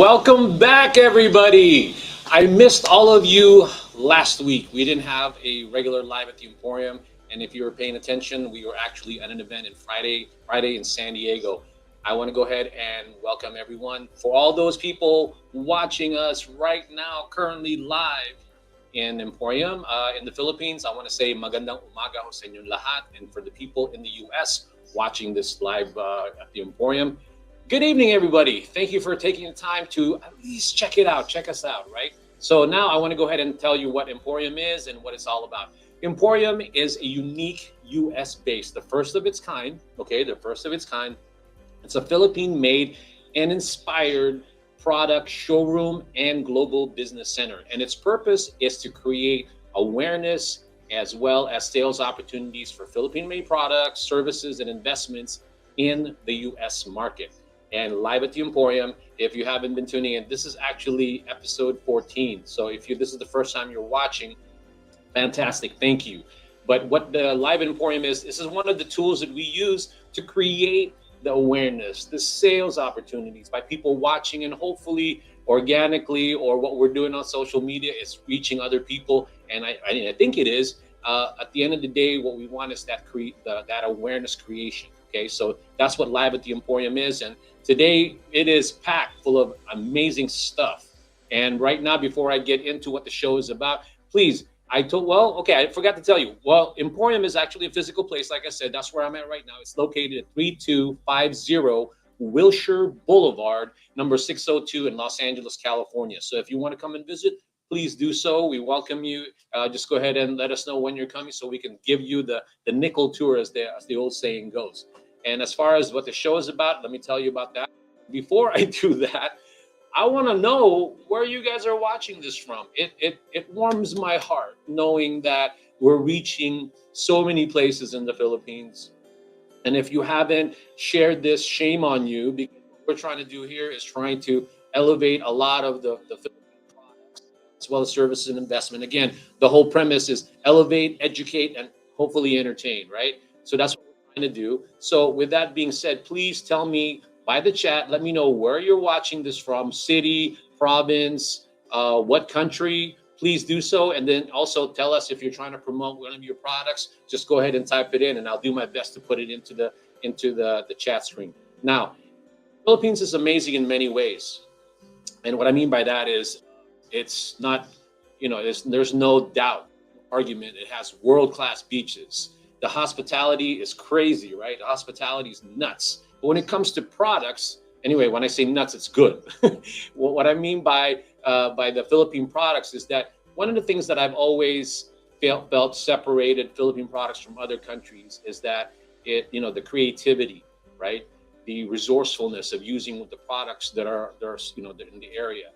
Welcome back, everybody. I missed all of you last week. We didn't have a regular live at the Emporium, and if you were paying attention, we were actually at an event in Friday in San Diego. I want to go ahead and welcome everyone. For all those people watching us right now, currently live in Emporium in the Philippines, I want to say magandang umaga ho sa inyong lahat. And for the people in the US watching this live at the Emporium, good evening, everybody. Thank you for taking the time to at least check it out, check us out, right? So now I want to go ahead and tell you what EmPHorium is and what it's all about. EmPHorium is a unique US based, the first of its kind, okay, the first of its kind. It's a Philippine made and inspired product showroom and global business center. And its purpose is to create awareness as well as sales opportunities for Philippine made products, services, and investments in the US market. And live at the Emporium, if you haven't been tuning in, this is actually episode 14. So if this is the first time you're watching, fantastic, thank you. But what the live Emporium is, this is one of the tools that we use to create the awareness, the sales opportunities by people watching, and hopefully organically, or what we're doing on social media is reaching other people. And I think it is. At the end of the day, what we want is that awareness creation. Okay, so that's what live at the Emporium is, and today it is packed full of amazing stuff. And right now, before I get into what the show is about, please, I forgot to tell you. Well, Emporium is actually a physical place. Like I said, that's where I'm at right now. It's located at 3250 Wilshire Boulevard, number 602 in Los Angeles, California. So if you want to come and visit, please do so. We welcome you. Just go ahead and let us know when you're coming so we can give you the nickel tour, as the old saying goes. And as far as what the show is about, let me tell you about that. Before I do that, I want to know where you guys are watching this from. It warms my heart knowing that we're reaching so many places in the Philippines. And if you haven't shared this, shame on you, because what we're trying to do here is trying to elevate a lot of the Philippine products as well as services and investment. Again, the whole premise is elevate, educate, and hopefully entertain, right? So that's what we're trying to do. So with that being said, please tell me by the chat, let me know where you're watching this from, city, province, what country. Please do so. And then also tell us if you're trying to promote one of your products, just go ahead and type it in, and I'll do my best to put it into the chat screen. Now, Philippines is amazing in many ways. And what I mean by that is it's not, there's no doubt, argument. It has world-class beaches. The hospitality is crazy, right? The hospitality is nuts. But when it comes to products, anyway, when I say nuts, it's good. Well, what I mean by the Philippine products is that one of the things that I've always felt separated Philippine products from other countries is that the creativity, right? The resourcefulness of using the products that are in the area,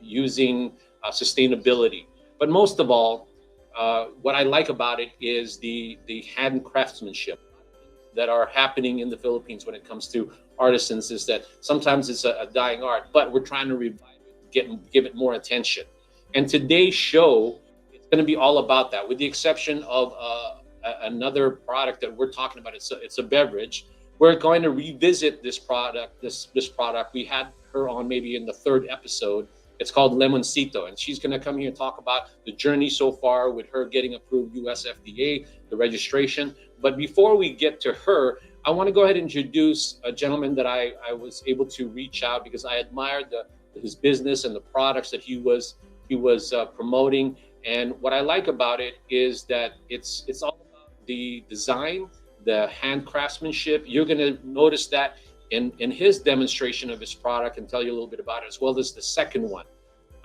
using sustainability. But most of all, what I like about it is the hand craftsmanship that are happening in the Philippines when it comes to artisans. Is that sometimes it's a dying art, but we're trying to revive it, give it more attention. And today's show, it's going to be all about that, with the exception of another product that we're talking about. It's a beverage. We're going to revisit this product. This product, we had her on maybe in the third episode. It's called Lemoncito, and she's going to come here and talk about the journey so far with her getting approved US FDA, the registration. But before we get to her, I want to go ahead and introduce a gentleman that I was able to reach out because I admired his business and the products that he was promoting. And what I like about it is that it's all about the design, the hand craftsmanship. You're going to notice that in his demonstration of his product, and tell you a little bit about it, as well as the second one.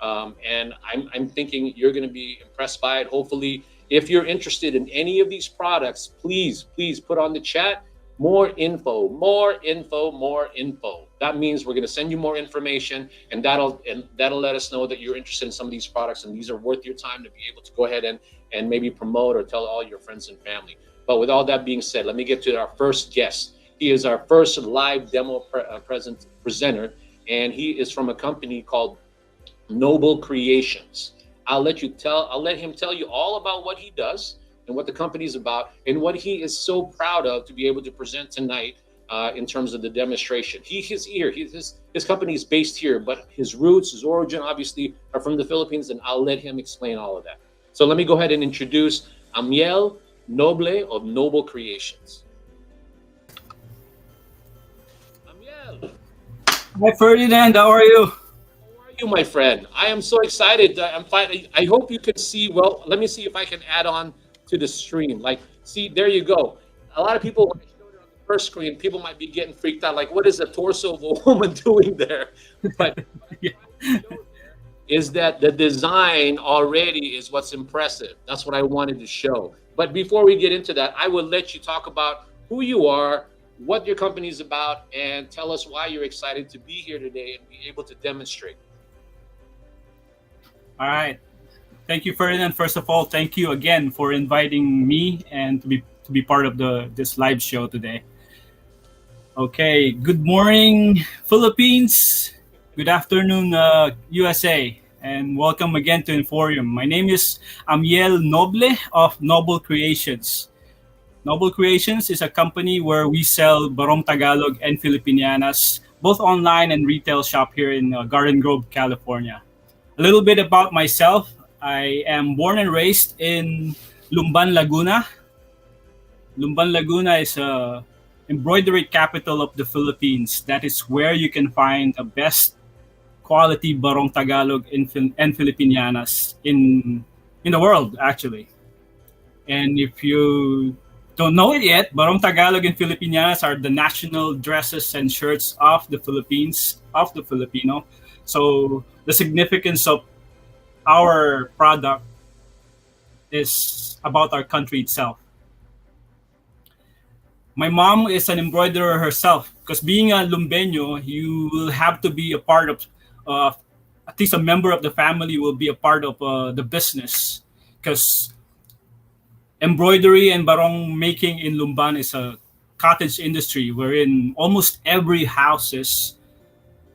And I'm thinking you're going to be impressed by it. Hopefully, if you're interested in any of these products, please put on the chat more info, more info, more info. That means we're going to send you more information, and that'll let us know that you're interested in some of these products and these are worth your time to be able to go ahead and maybe promote or tell all your friends and family. But with all that being said, let me get to our first guest. He is our first live demo presenter, and he is from a company called Noble Creations. I'll let him tell you all about what he does and what the company is about and what he is so proud of to be able to present tonight in terms of the demonstration. He's here. His company is based here, but his roots, his origin, obviously, are from the Philippines, and I'll let him explain all of that. So let me go ahead and introduce Amiel Noble of Noble Creations. Amiel, Hi Ferdinand, how are you? how are you, my friend? I am so excited. I hope you can see. Well, let me see if I can add on to the stream. Like, see, there you go. A lot of people, when I showed it on the first screen, people might be getting freaked out. Like, what is the torso of a woman doing there? But Yeah. is that the design already is what's impressive. That's what I wanted to show. But before we get into that, I will let you talk about who you are, what your company is about, and tell us why you're excited to be here today and be able to demonstrate. All right. Thank you, Ferdinand. First of all, thank you again for inviting me and to be part of the this live show today. Okay. Good morning, Philippines. Good afternoon, USA, and welcome again to EmPHorium. My name is Amiel Noble of Noble Creations. Noble Creations is a company where we sell Barong Tagalog and Filipinianas, both online and retail shop here in Garden Grove, California. A little bit about myself. I am born and raised in Lumban, Laguna. Lumban, Laguna is a embroidery capital of the Philippines. That is where you can find the best quality Barong Tagalog and Filipinianas in the world, actually. And if you don't know it yet, Barong Tagalog and Filipinianas are the national dresses and shirts of the Philippines, of the Filipino. So the significance of our product is about our country itself. My mom is an embroiderer herself because being a Lumbeño, you will have to be a part of, uh, at least a member of the family will be a part of the business because embroidery and barong making in Lumban is a cottage industry wherein almost every houses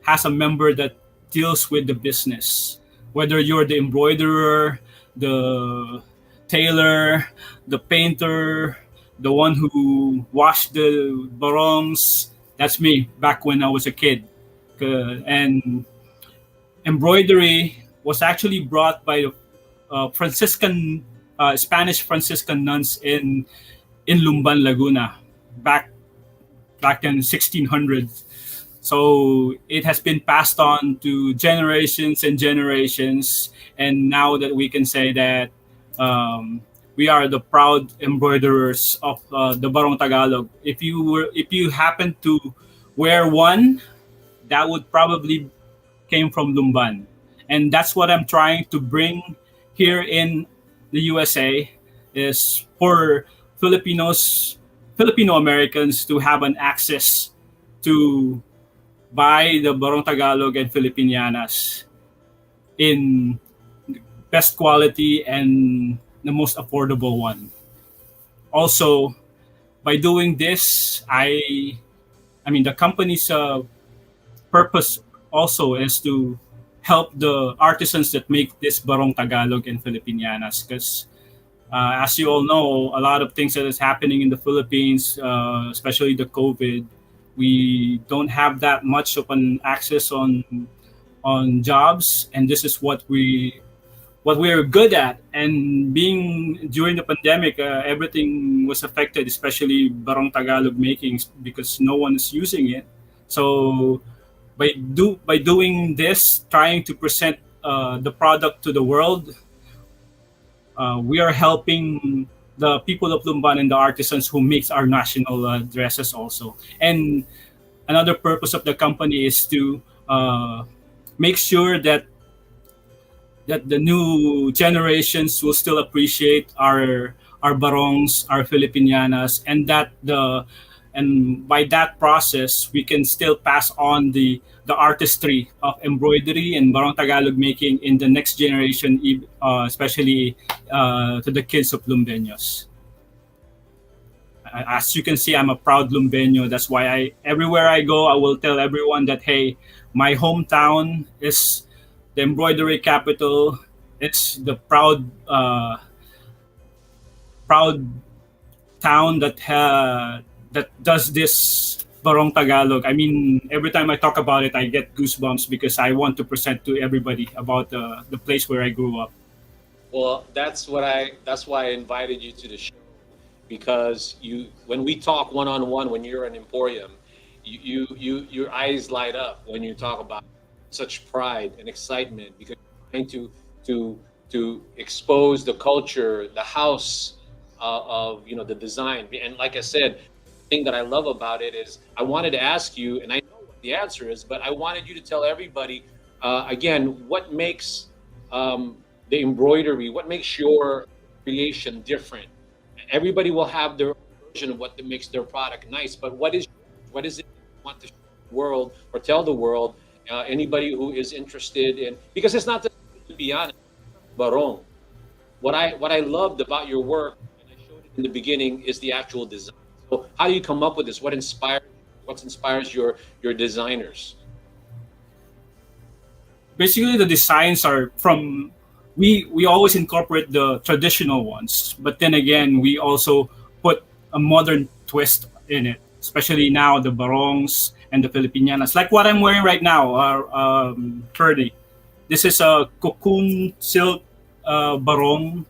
has a member that deals with the business. Whether you're the embroiderer, the tailor, the painter, the one who washed the barongs, that's me back when I was a kid. And embroidery was actually brought by Franciscan Spanish Franciscan nuns in Lumban, Laguna, back in 1600s. So it has been passed on to generations and generations, and now that we can say that we are the proud embroiderers of the Barong Tagalog. If you happen to wear one, that would probably came from Lumban, and that's what I'm trying to bring here in the USA is for Filipino Americans to have an access to buy the Barong Tagalog and Filipinianas in best quality and the most affordable one. Also, by doing this, I mean the company's purpose also is to help the artisans that make this Barong Tagalog and Filipinianas because as you all know, a lot of things that is happening in the Philippines, especially the COVID, we don't have that much of an access on jobs, and this is what we're good at. And being during the pandemic, everything was affected, especially Barong Tagalog makings because no one is using it. So by doing this, trying to present the product to the world, we are helping the people of Lumban and the artisans who makes our national dresses also. And another purpose of the company is to make sure that the new generations will still appreciate our barongs, our Filipinianas, and by that process we can still pass on the artistry of embroidery and Barong Tagalog making in the next generation, especially to the kids of Lumbeños. As you can see, I'm a proud Lumbeño. That's why everywhere I go, I will tell everyone that hey, my hometown is the embroidery capital. It's the proud town that does this Barong Tagalog. I mean, every time I talk about it, I get goosebumps because I want to present to everybody about the place where I grew up. Well, that's why I invited you to the show, because you when we talk one on one when you're an Emporium, your eyes light up when you talk about such pride and excitement, because you're trying to expose the culture, the house, of the design. And like I said, the thing that I love about it is I wanted to ask you, and I know what the answer is, but I wanted you to tell everybody, again, what makes, the embroidery, what makes your creation different. Everybody will have their own version of what makes their product nice, but what is it that you want to show the world or tell the world? Anybody who is interested in, because it's not, to be honest, barong. What I loved about your work, and I showed it in the beginning, is the actual design. So how do you come up with this? What inspires your designers? Basically, the designs are from, we always incorporate the traditional ones, but then again, we also put a modern twist in it, especially now the barongs and the Filipinas, like what I'm wearing right now, Ferdy. This is a cocoon silk barong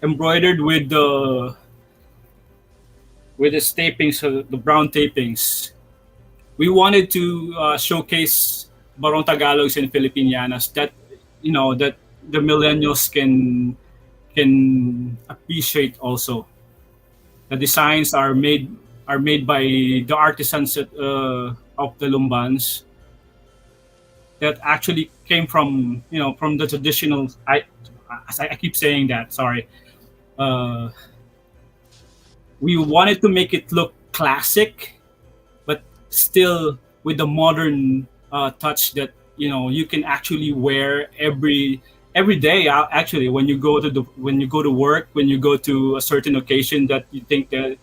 embroidered with the tapings, the brown tapings. We wanted to showcase Barong Tagalogs and Filipinas that that the millennials can appreciate also. The designs are made by the artisans of the Lumbans that actually came from from the traditional. I keep saying that. Sorry. Uh, we wanted to make it look classic, but still with the modern touch that you can actually wear every day. Actually, when you go to work, when you go to a certain occasion that you think that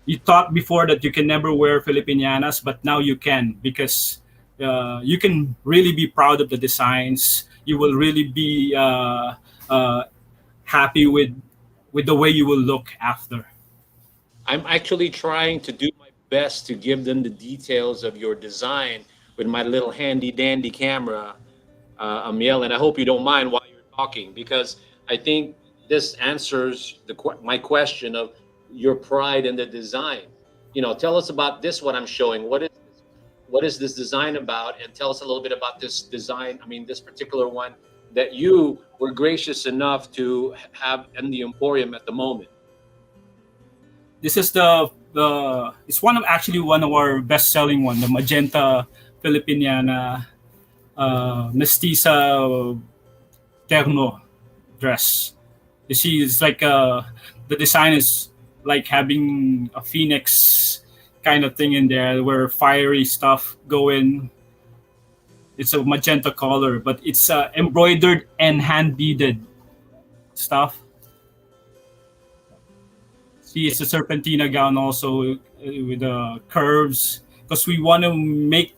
you thought before that you can never wear Filipinas, but now you can, because you can really be proud of the designs. You will really be happy with the way you will look after. I'm actually trying to do my best to give them the details of your design with my little handy dandy camera, Amiel, and I hope you don't mind while you're talking, because I think this answers my question of your pride in the design. Tell us about this. What I'm showing. What is this design about? And tell us a little bit about this design. I mean, this particular one that you were gracious enough to have in the Emporium at the moment. This is the it's one of our best selling one, the magenta Filipiniana mestiza terno dress. You see, it's like the design is like having a phoenix kind of thing in there where fiery stuff go in. It's a magenta color, but it's embroidered and hand beaded stuff. See, it's a serpentina gown also with curves, because we want to make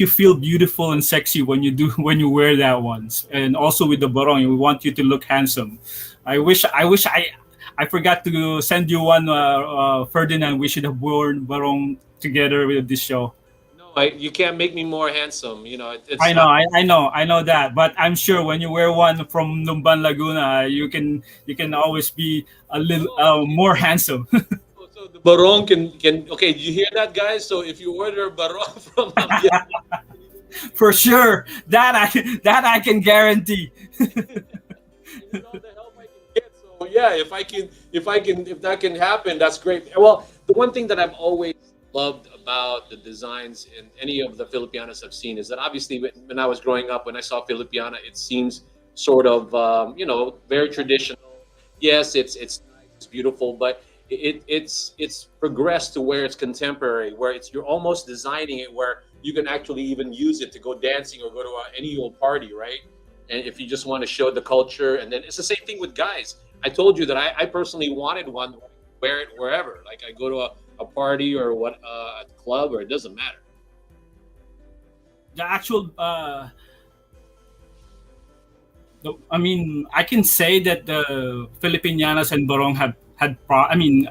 you feel beautiful and sexy when you do when you wear that ones, and also with the barong, we want you to look handsome. I forgot to send you one, Ferdinand. We should have worn barong together with this show. No, you can't make me more handsome. It's I know, not. I know that. But I'm sure when you wear one from Lumban, Laguna, you can always be a little more handsome. So the barong can. Okay, did you hear that, guys? So if you order barong from Amiel, For sure. That I can guarantee. need all the help I can get. So yeah, if that can happen, that's great. Well, the one thing that I've always loved about the designs in any of the Filipinas I've seen is that obviously when I was growing up, when I saw Filipiana, it seems sort of very traditional. Yes, it's nice, it's beautiful, but it's progressed to where it's contemporary, where you're almost designing it where you can actually even use it to go dancing or go to any old party, right? And if you just want to show the culture, and then it's the same thing with guys. I told you that I personally wanted one, wear it wherever. Like I go to a party or a club, or it doesn't matter. The actual I mean, I can say that the Filipinas and Barong have had I mean,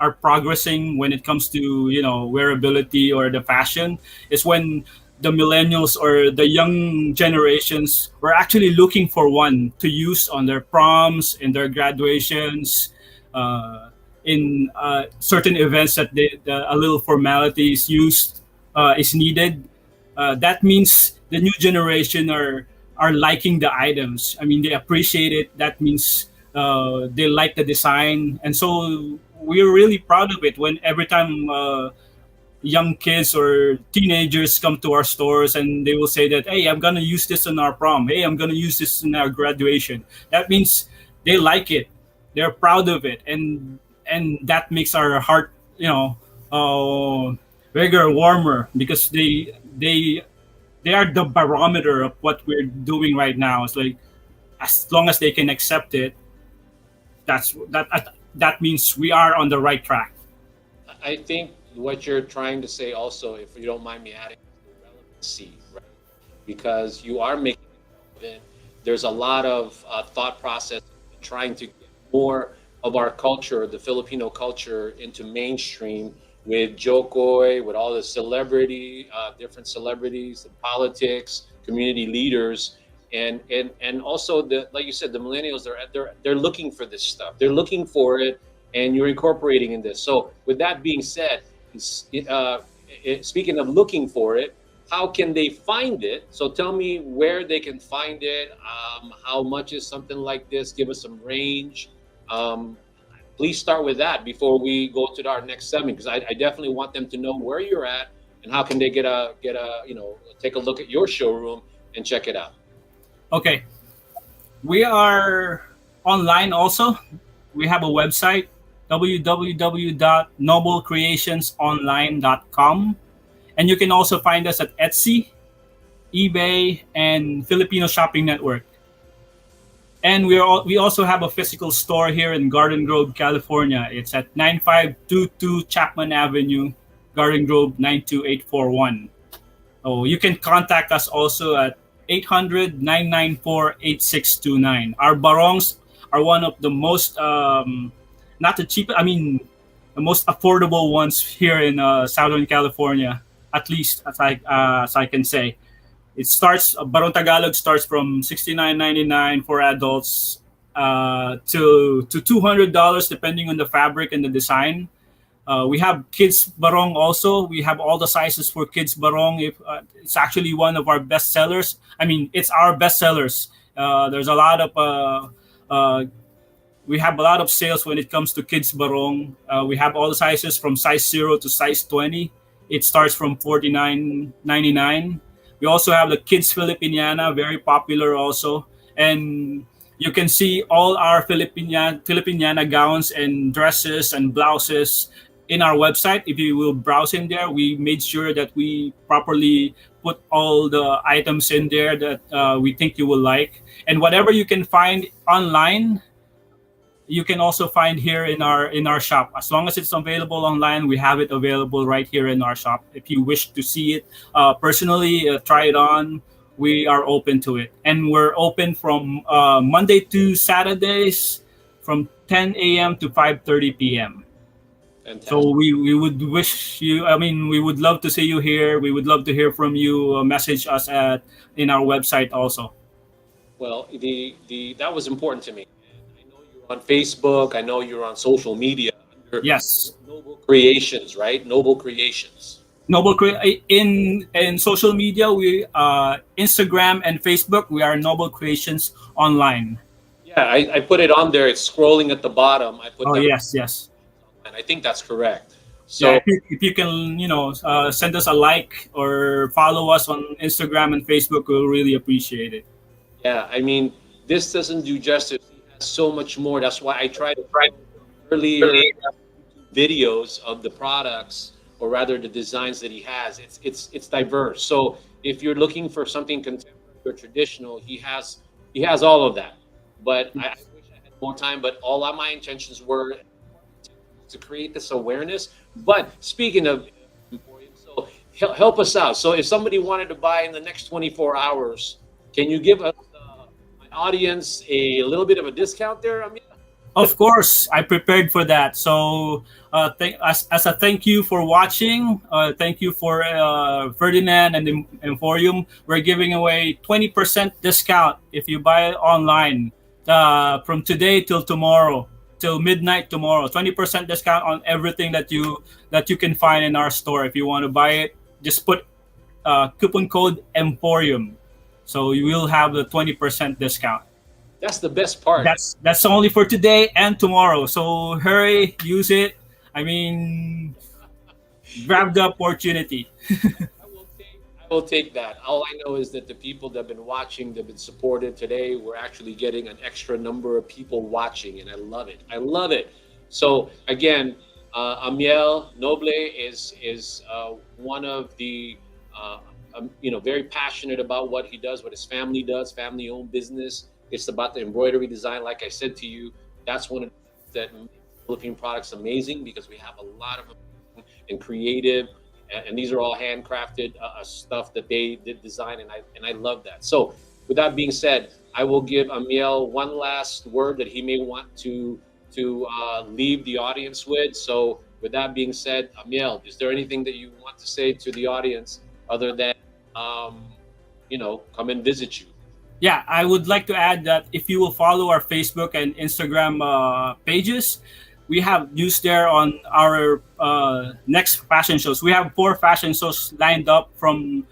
are progressing when it comes to wearability or the fashion is when the millennials or the young generations were actually looking for one to use on their proms, in their graduations, in certain events that a little formality is used is needed. That means the new generation are liking the items. I mean, they appreciate it. That means they like the design, and so we're really proud of it. When every time young kids or teenagers come to our stores and they will say that, "Hey, I'm gonna use this in our prom. Hey, I'm gonna use this in our graduation." That means they like it. They're proud of it, and that makes our heart, bigger, warmer, because they are the barometer of what we're doing right now. It's like as long as they can accept it, that means we are on the right track. I think what you're trying to say also, if you don't mind me adding, is the relevancy, right? Because you are making it relevant. There's a lot of thought process in trying to get more of our culture, the Filipino culture, into mainstream with Jokoy, with all the different celebrities, the politics, community leaders, and also like you said, the millennials. They're looking for this stuff. They're looking for it, and you're incorporating in this. So with that being said, speaking of looking for it, how can they find it? So tell me where they can find it. How much is something like this? Give us some range. Please start with that before we go to our next segment, because I definitely want them to know where you're at and how can they get a take a look at your showroom and check it out. Okay, we are online also. We have a website, www.noblecreationsonline.com, and you can also find us at Etsy, eBay, and Filipino Shopping Network. And we also have a physical store here in Garden Grove, California. It's at 9522 Chapman Avenue, Garden Grove 92841. Oh, you can contact us also at 800-994-8629. Our barongs are one of the most, not the cheapest, I mean, the most affordable ones here in Southern California, at least as I can say. Barong Tagalog starts from $69.99 for adults to $200 depending on the fabric and the design. We have kids barong also. We have all the sizes for kids barong. It's actually one of our best sellers. I mean, it's our best sellers. There's a lot of we have a lot of sales when it comes to kids barong. We have all the sizes from size 0 to size 20. It starts from $49.99. We also have the kids Filipiniana, very popular also. And you can see all our Filipiniana gowns and dresses and blouses in our website. If you will browse in there, we made sure that we properly put all the items in there that we think you will like. And whatever you can find online, you can also find here in our shop. As long as it's available online, we have it available right here in our shop. If you wish to see it personally, try it on, we are open to it. And we're open from Monday to Saturdays from 10 a.m. to 5:30 p.m. Fantastic. So we would we would love to see you here. We would love to hear from you. Message us in our website also. Well, that was important to me. And I know you're on Facebook. I know you're on social media under Yes. Noble Creations, right? Noble Creations. In social media, we Instagram and Facebook, we are Noble Creations Online. Yeah, I put it on there. It's scrolling at the bottom. I put Oh, that, yes. and I think that's correct. So Yeah, if you can, send us a like or follow us on Instagram and Facebook, we'll really appreciate it. yeah, I mean, this doesn't do justice. He has so much more. That's why I tried to earlier videos of the products, or rather the designs that he has. It's diverse. So if you're looking for something contemporary or traditional, he has all of that. But I wish I had more time. But all of my intentions were to create this awareness. But speaking of EmPHorium, so help us out. So if somebody wanted to buy in the next 24 hours, can you give us my audience a little bit of a discount there? I mean, Of course, I prepared for that. So, as a thank you for watching, thank you for Ferdinand and EmPHorium. We're giving away 20% discount if you buy it online from today till tomorrow, till midnight tomorrow. 20% discount on everything that you can find in our store. If you want to buy it, just put coupon code EmPHorium, so you will have the 20% discount. That's the best part. That's only for today and tomorrow. So hurry, use it. I mean, grab the opportunity. I will take that. All I know is that the people that have been watching, that have been supported today, we're actually getting an extra number of people watching, and I love it. I love it. So again, Amiel Noble is one of the very passionate about what he does, what his family does, family-owned business. It's about the embroidery design. Like I said to you, that's one of the things that makes Philippine products amazing, because we have a lot of and creative, and these are all handcrafted stuff that they did design, and I love that. So with that being said, I will give Amiel one last word that he may want to leave the audience with. So with that being said, Amiel, is there anything that you want to say to the audience other than come and visit you? Yeah, I would like to add that if you will follow our Facebook and Instagram pages, we have news there on our next fashion shows. We have 4 fashion shows lined up from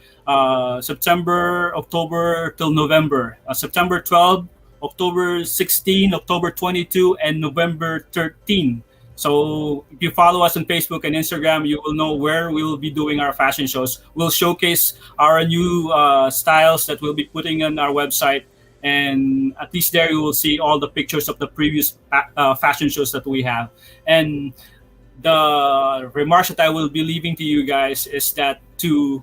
September, October till November. September 12, October 16, October 22, and November 13. So if you follow us on Facebook and Instagram, you will know where we will be doing our fashion shows. We'll showcase our new styles that we'll be putting on our website, and at least there you will see all the pictures of the previous fashion shows that we have. And the remarks that I will be leaving to you guys is that to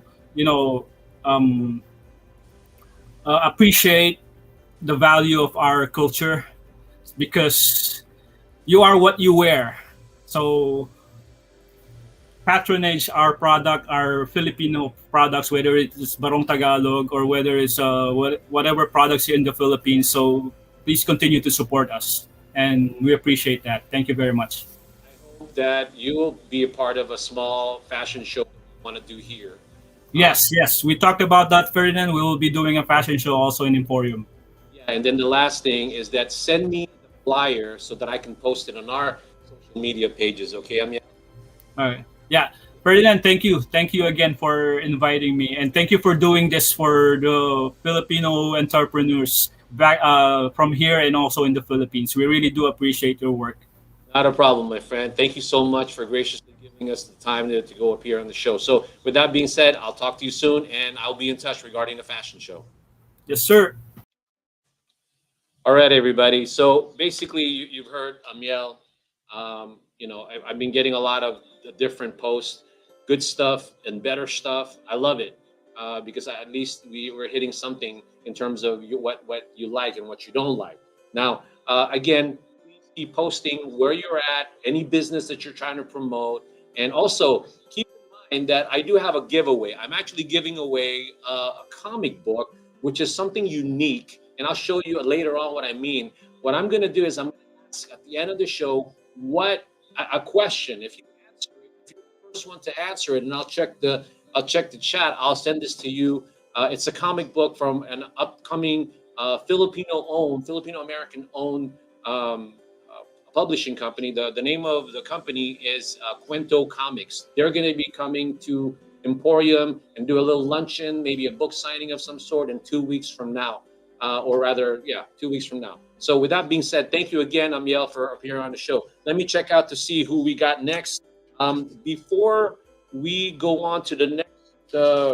appreciate the value of our culture, because you are what you wear. So patronage our product, our Filipino products, whether it's Barong Tagalog or whether it's whatever products here in the Philippines. So please continue to support us, and we appreciate that. Thank you very much. Hope that you will be a part of a small fashion show we want to do here. Yes. We talked about that, Ferdinand. We will be doing a fashion show also in EmPHorium. Yeah, and then the last thing is that send me the flyer so that I can post it on our social media pages. Okay, Amiel? All right. Yeah. Ferdinand, thank you. Thank you again for inviting me. And thank you for doing this for the Filipino entrepreneurs back from here and also in the Philippines. We really do appreciate your work. Not a problem, my friend. Thank you so much for graciously giving us the time to go up here on the show. So with that being said, I'll talk to you soon, and I'll be in touch regarding the fashion show. Yes, sir. All right, everybody. So basically, you've heard Amiel. I've been getting a lot of different posts, good stuff and better stuff. I love it because at least we're hitting something in terms of what you like and what you don't like. Now, again, please keep posting where you're at, any business that you're trying to promote, and also keep in mind that I do have a giveaway. I'm actually giving away a comic book, which is something unique, and I'll show you later on what I mean. What I'm going to do is I'm going to ask at the end of the show a question. If you answer it, if you're the first one to answer it, and I'll check the chat. I'll send this to you. It's a comic book from an upcoming Filipino American owned publishing company. The name of the company is Cuento Comics. They're going to be coming to EmPHorium and do a little luncheon, maybe a book signing of some sort in 2 weeks from now. 2 weeks from now. So with that being said, thank you again, Amiel, for appearing on the show. Let me check out to see who we got next. Before we go on to the next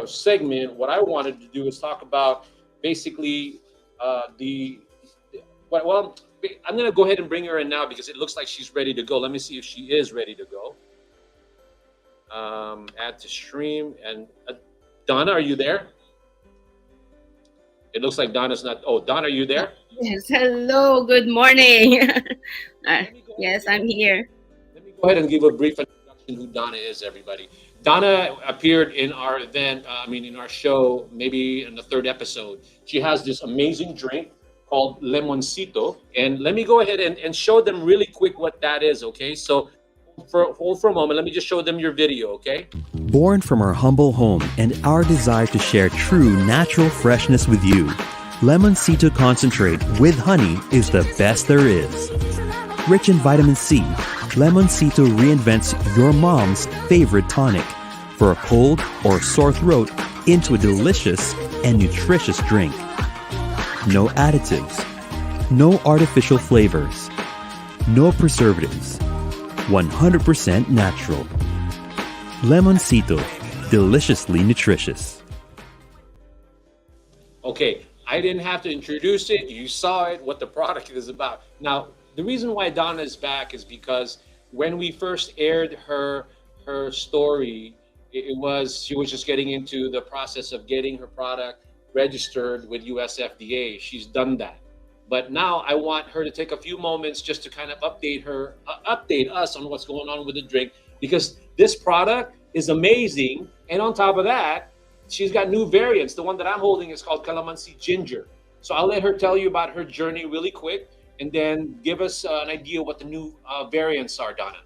segment, what I wanted to do is talk about basically well, I'm going to go ahead and bring her in now because it looks like she's ready to go. Let me see if she is ready to go. Add to stream. And Donna, are you there? It looks like Donna's not. Oh, Donna, are you there? Yes. Hello. Good morning. Yes, I'm here. Let me go ahead and give a brief introduction who Donna is, everybody. Donna appeared in our event, in our show, maybe in the 3rd episode. She has this amazing drink. called Lemoncito. And let me go ahead and show them really quick what that is, okay? So hold for a moment. Let me just show them your video, okay? Born from our humble home and our desire to share true natural freshness with you, Lemoncito Concentrate with honey is the best there is. Rich in vitamin C, Lemoncito reinvents your mom's favorite tonic for a cold or sore throat into a delicious and nutritious drink. No additives, no artificial flavors, no preservatives, 100% natural. Lemoncito, deliciously nutritious. Okay, I didn't have to introduce it. You saw it, what the product is about. Now, the reason why Donna is back is because when we first aired her story, she was just getting into the process of getting her product registered with US FDA. She's done that. But now I want her to take a few moments just to kind of update us on what's going on with the drink, because this product is amazing. And on top of that, she's got new variants. The one that I'm holding is called Calamansi Ginger. So I'll let her tell you about her journey really quick, and then give us an idea what the new variants are, Donna.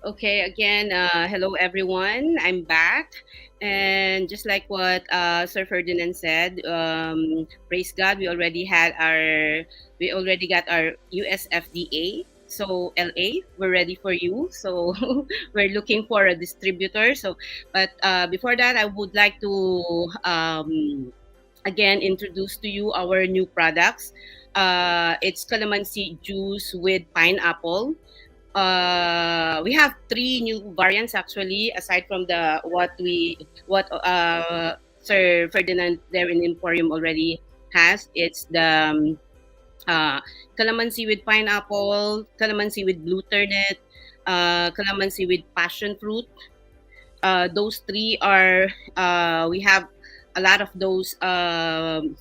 Okay, again, hello everyone. I'm back. And just like what Sir Ferdinand said, praise God, we already got our US FDA. So LA, we're ready for you. So we're looking for a distributor. But before that, I would like to again introduce to you our new products. It's calamansi juice with pineapple. We have 3 new variants actually, aside from what Sir Ferdinand there in EmPHorium already has. It's the calamansi with pineapple, calamansi with blue turnip, calamansi with passion fruit. Those 3 are we have a lot of those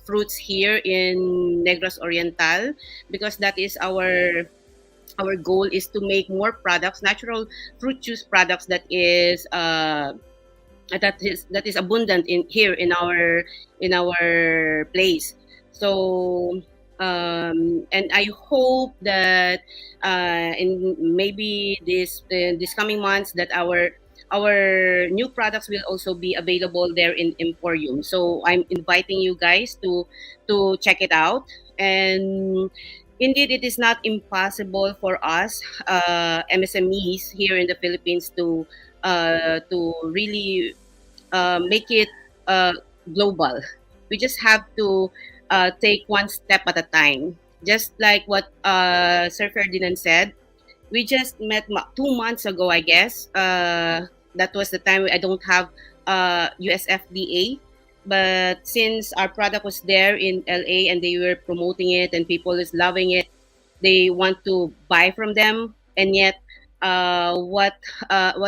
fruits here in Negros Oriental, because that is our goal is to make more products, natural fruit juice products that is abundant in our place. So and I hope that in maybe this coming months that our new products will also be available there in EmPHorium. So I'm inviting you guys to check it out. And indeed, it is not impossible for us MSMEs here in the Philippines to really make it global. We just have to take one step at a time. Just like what Sir Ferdinand said, we just met 2 months ago, I guess. That was the time I don't have US FDA. But since our product was there in LA and they were promoting it and people is loving it, they want to buy from them. And yet, what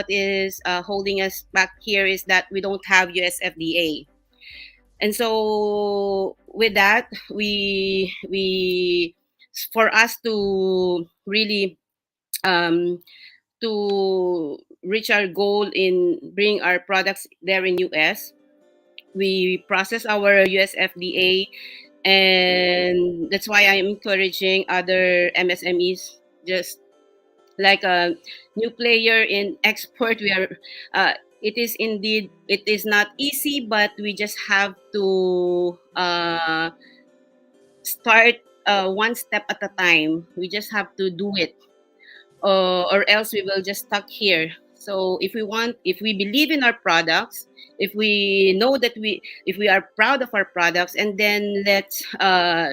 is holding us back here is that we don't have US FDA. And so with that, we for us to really to reach our goal in bring our products there in US, we process our US FDA, and that's why I'm encouraging other MSMEs, just like a new player in export. We are it is not easy, but we just have to start one step at a time. We just have to do it, or else we will just stuck here. So if we believe in our products, if we know that if we are proud of our products, and then let's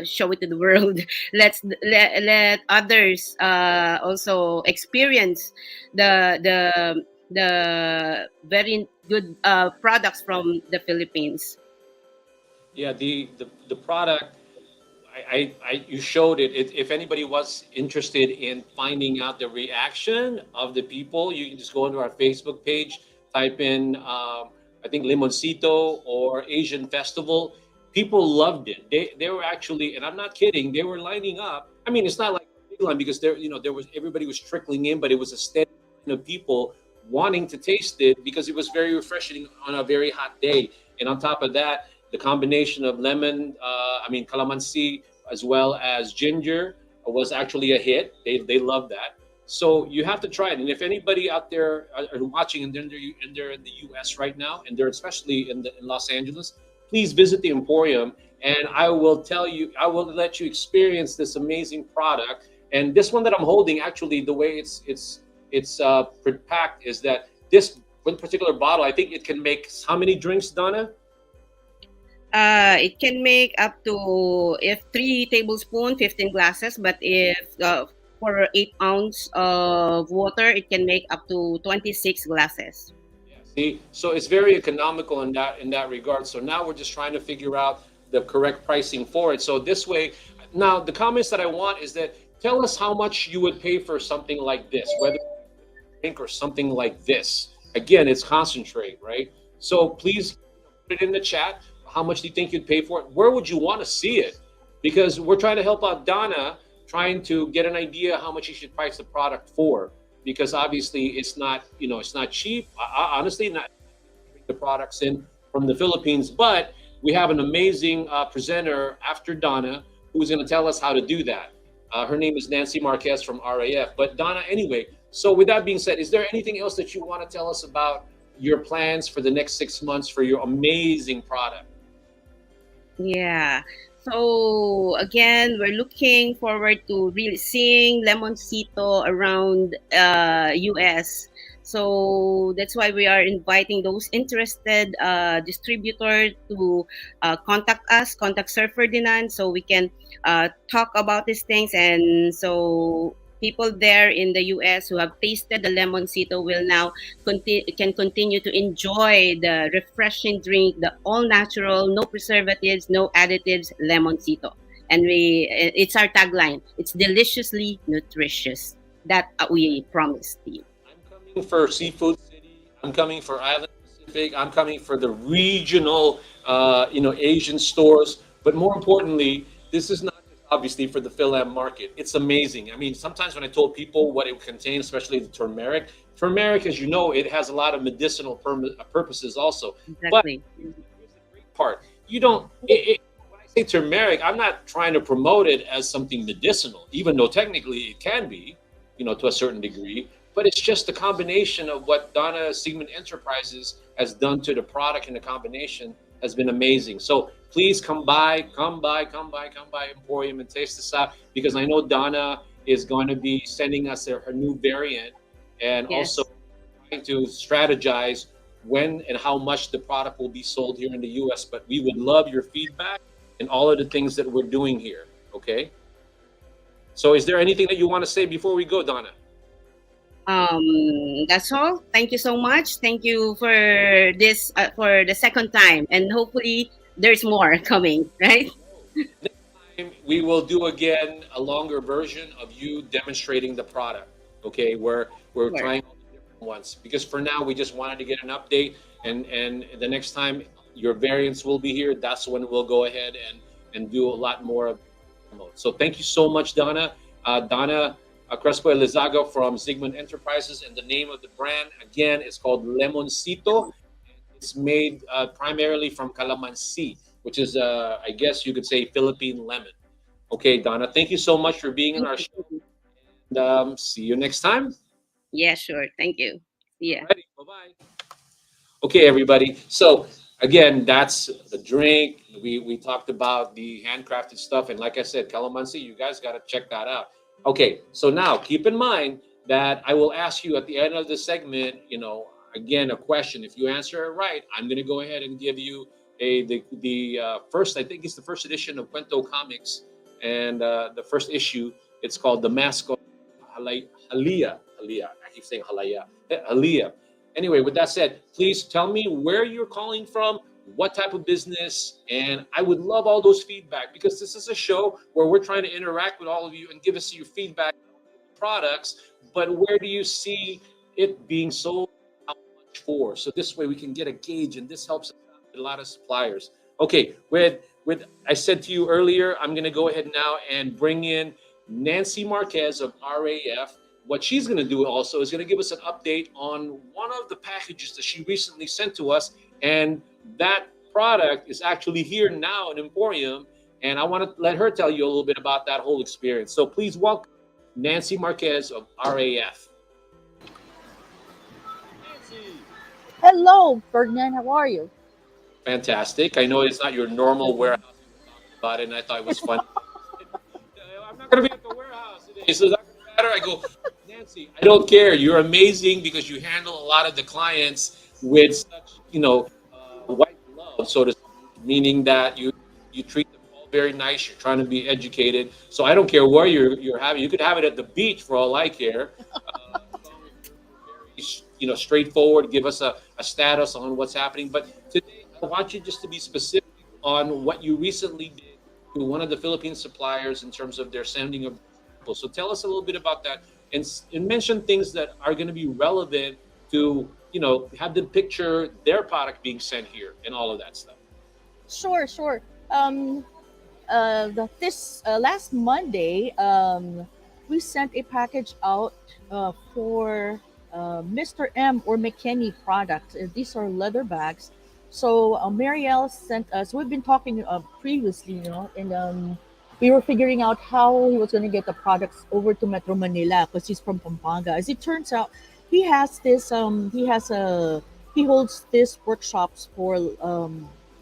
show it to the world. Let others also experience the very good products from the Philippines. Yeah, the product, you showed it. If anybody was interested in finding out the reaction of the people, you can just go into our Facebook page, type in I think Limoncito or Asian Festival. People loved it. They were actually, and I'm not kidding, they were lining up. I mean, it's not like a big line because there was everybody was trickling in, but it was a steady line of people wanting to taste it because it was very refreshing on a very hot day. And on top of that, the combination of lemon, calamansi, as well as ginger was actually a hit. They love that. So you have to try it. And if anybody out there are watching and they're in the U.S. right now, and they're especially in Los Angeles, please visit the Emporium, and I will tell you, I will let you experience this amazing product. And this one that I'm holding, actually, the way it's packed is that this one particular bottle, I think it can make how many drinks, Donna? It can make up to, if 3 tablespoons, 15 glasses, but if for 8 ounce of water, it can make up to 26 glasses. Yeah, see, so it's very economical in that regard. So now we're just trying to figure out the correct pricing for it. So this way, now the comments that I want is that tell us how much you would pay for something like this, whether drink or something like this. Again, it's concentrate, right? So please put it in the chat. How much do you think you'd pay for it? Where would you want to see it? Because we're trying to help out Donna, trying to get an idea how much you should price the product for. Because obviously it's not, it's not cheap. Honestly, not the products in from the Philippines, but we have an amazing presenter after Donna who's going to tell us how to do that. Her name is Nancy Marquez from RAF. But Donna, anyway, so with that being said, is there anything else that you want to tell us about your plans for the next 6 months for your amazing product? Yeah. So again, we're looking forward to really seeing Lemoncito around US. So that's why we are inviting those interested distributors to contact Sir Ferdinand, so we can talk about these things. And so people there in the US who have tasted the Lemoncito will now can continue to enjoy the refreshing drink, the all natural, no preservatives, no additives Lemoncito. And it's our tagline. It's deliciously nutritious. That we promise to you. I'm coming for Seafood City. I'm coming for Island Pacific. I'm coming for the regional, Asian stores. But more importantly, this is not just obviously for the Phil-Am market. It's amazing. I mean, sometimes when I told people what it contains, especially the turmeric, as you know, it has a lot of medicinal purposes also. Exactly. But here's the great part. You don't. When I say turmeric, I'm not trying to promote it as something medicinal, even though technically it can be, to a certain degree. But it's just the combination of what Donna Sigmund Enterprises has done to the product, and the combination has been amazing. So please come by Emporium and taste this out, because I know Donna is going to be sending us her new variant, and Yes. also trying to strategize when and how much the product will be sold here in the US. But we would love your feedback and all of the things that we're doing here. Okay. So is there anything that you want to say before we go, Donna? That's all. Thank you so much. Thank you for this for the second time, and hopefully there's more coming, right? Next time we will do again a longer version of you demonstrating the product. Okay, where we're Sure. trying all the different ones, because for now we just wanted to get an update, and the next time your variants will be here, that's when we'll go ahead and do a lot more of demos. So thank you so much, Donna. Donna Crespo Elizaga from Zigmund Enterprises, and the name of the brand again is called Lemoncito. It's made primarily from calamansi, which is I guess you could say Philippine lemon. Okay, Donna, thank you so much for being in our show. And see you next time. Yeah, sure. Thank you. Yeah. Alrighty, bye-bye. Okay, everybody. So again, that's the drink. We talked about the handcrafted stuff, and like I said, calamansi. You guys got to check that out. Okay, so now keep in mind that I will ask you at the end of the segment, again, a question. If you answer it right, I'm going to go ahead and give you the first, I think it's the first edition of Cuento Comics, and the first issue. It's called The Mask of Halia. I keep saying Halaya. Halia. Anyway, with that said, please tell me where you're calling from, what type of business, and I would love all those feedback, because this is a show where we're trying to interact with all of you and give us your feedback on products, but where do you see it being sold, how much for? So this way we can get a gauge, and this helps a lot of suppliers. Okay, with I said to you earlier, I'm going to go ahead now and bring in Nancy Marquez of RAF. What she's going to do also is going to give us an update on one of the packages that she recently sent to us, and that product is actually here now in Emporium, and I want to let her tell you a little bit about that whole experience. So please welcome Nancy Marquez of RAF. Nancy. Hello, Ferdinand. How are you? Fantastic. I know it's not your normal Okay. warehouse we were talking about it, and I thought it was funny. I'm not going to be at the warehouse today, so that matter. I go, Nancy, I don't care. You're amazing because you handle a lot of the clients with such, white glove, so to speak, meaning that you treat them all very nice. You're trying to be educated. So I don't care where you're having. You could have it at the beach for all I care. As long as you're very, straightforward. Give us a status on what's happening. But today, I want you just to be specific on what you recently did to one of the Philippine suppliers in terms of their sending of people. So tell us a little bit about that and mention things that are going to be relevant to, have them picture their product being sent here and all of that stuff. Sure, sure. Um, this last Monday, we sent a package out for Mr. M or McKinney products. These are leather bags. So Marielle sent us. We've been talking previously, and we were figuring out how he was going to get the products over to Metro Manila because he's from Pampanga. As it turns out, he has this. He holds this workshops for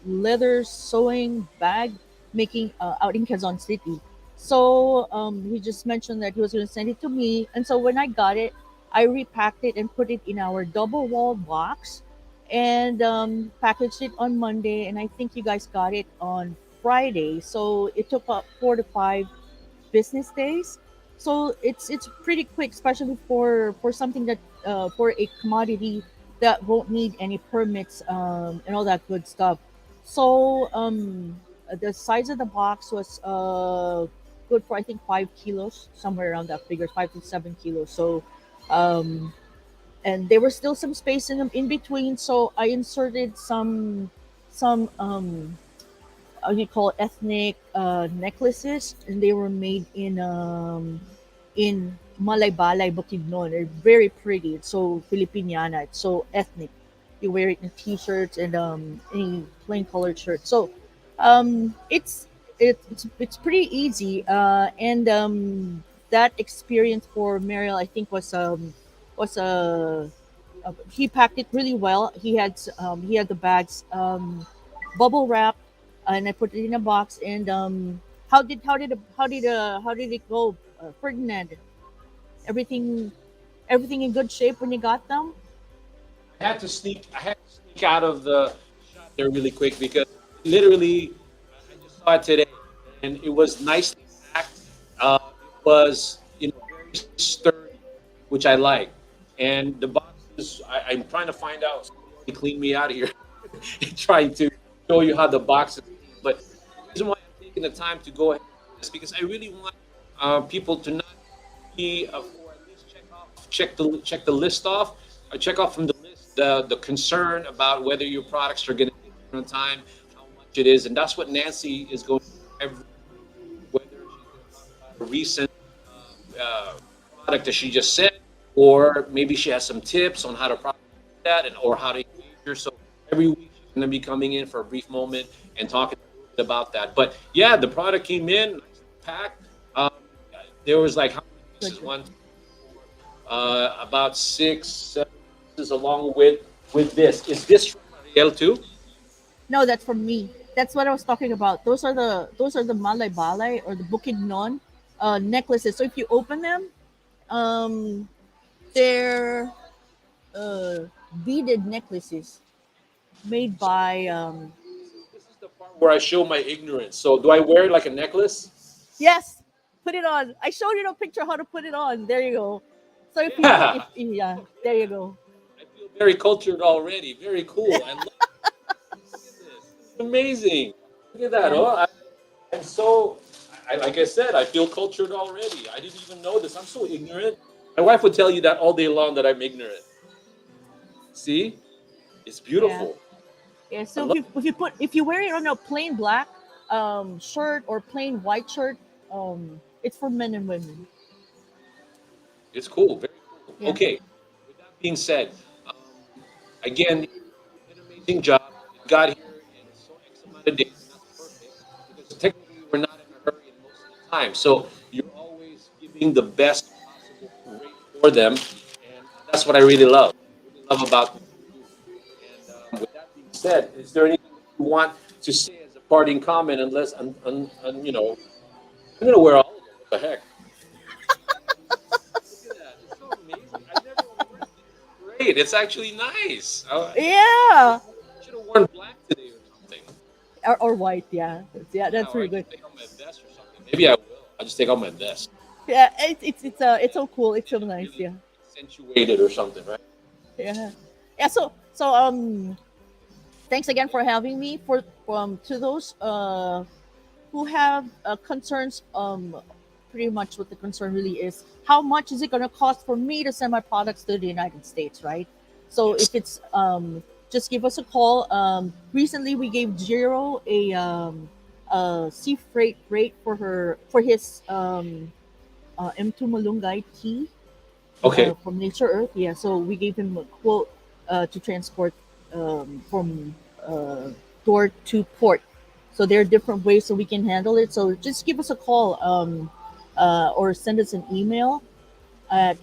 leather sewing bag making out in Quezon City. So he just mentioned that he was going to send it to me, and so when I got it, I repacked it and put it in our double wall box, and packaged it on Monday. And I think you guys got it on Friday. So it took about 4 to 5 business days. So it's pretty quick, especially for something that for a commodity that won't need any permits and all that good stuff. So the size of the box was good for I think 5 kilos, somewhere around that figure, 5 to 7 kilos. So um, and there was still some space in them in between. So I inserted some how do you call it, ethnic necklaces, and they were made in Malay-Balay, Bukidnon. They're very pretty. It's so Filipiniana. It's so ethnic. You wear it in t-shirts and any plain colored shirt. So it's pretty easy. And that experience for Mariel, I think, was he packed it really well. He had the bags bubble wrap, and I put it in a box. And how did it go, Ferdinand? Everything everything in good shape when you got them? I had to sneak out of the shot there really quick because literally I just saw it today and it was nicely packed. It was very sturdy, which I like. And the boxes, I'm trying to find out. Somebody clean me out of here, trying to show you how the boxes came. But the reason why I'm taking the time to go ahead and do this because I really want people to not be or at least check the list off. Check off from the list the concern about whether your products are going to be on time, how much it is, and that's what Nancy is going to do every whether she's going to talk about a recent product that she just said, or maybe she has some tips on how to properly do that and or how to engage her. So every week she's going to be coming in for a brief moment and talking a little bit about that. But yeah, the product came in nicely packed. Um, there was like how many pieces? Good. One, two, about 6, 7 pieces along with this. Is this from Ariel too? No, that's from me. That's what I was talking about. Those are the Malay Balay or the Bukidnon necklaces. So if you open them, um, they're uh, beaded necklaces made by This is the part where I show my ignorance. So do I wear it like a necklace? yes, put it on. I showed you a picture how to put it on. There you go. So if Yeah. yeah, there you go. I feel very cultured already. Very cool. I love Look at this. This is amazing. Look at that. Yeah. Oh, I'm so, like I said, I feel cultured already. I didn't even know this. I'm so ignorant. My wife would tell you that all day long that I'm ignorant. See? It's Yeah. beautiful. Yeah. I So love if you wear it on a plain black shirt or plain white shirt, it's for men and women. it. It's cool. Very cool. Yeah. Okay. With that being said, um, again, you did an amazing job. It got here in so X amount of days. Not perfect because technically we're time. So you're always giving the best possible rate for them, and that's what I really love. I really love about what you do. And with that being said, is there anything that you want to say as a parting comment? Unless, you know, I'm gonna wear all of them. What the heck? Look at that! It's so amazing. I've never worn it. It's great. It's actually nice. Yeah. Should have worn black today or something. Or white, yeah. Yeah, Yeah, that's or I really good. should take off my vest or something. Maybe I will. I'll just take off my vest. Yeah, it's so cool. It's so nice. Really Yeah, accentuated or something, right? yeah, yeah. So thanks again for having me. For to those who have concerns, pretty much what the concern really is: how much is it going to cost for me to send my products to the United States, right? So Yes. if it's just give us a call. Recently we gave Jiro a sea freight rate for his M2 Malunggay tea Okay. from Nature Earth. Yeah, so we gave him a quote to transport from door to port. So there are different ways so we can handle it. So just give us a call or send us an email at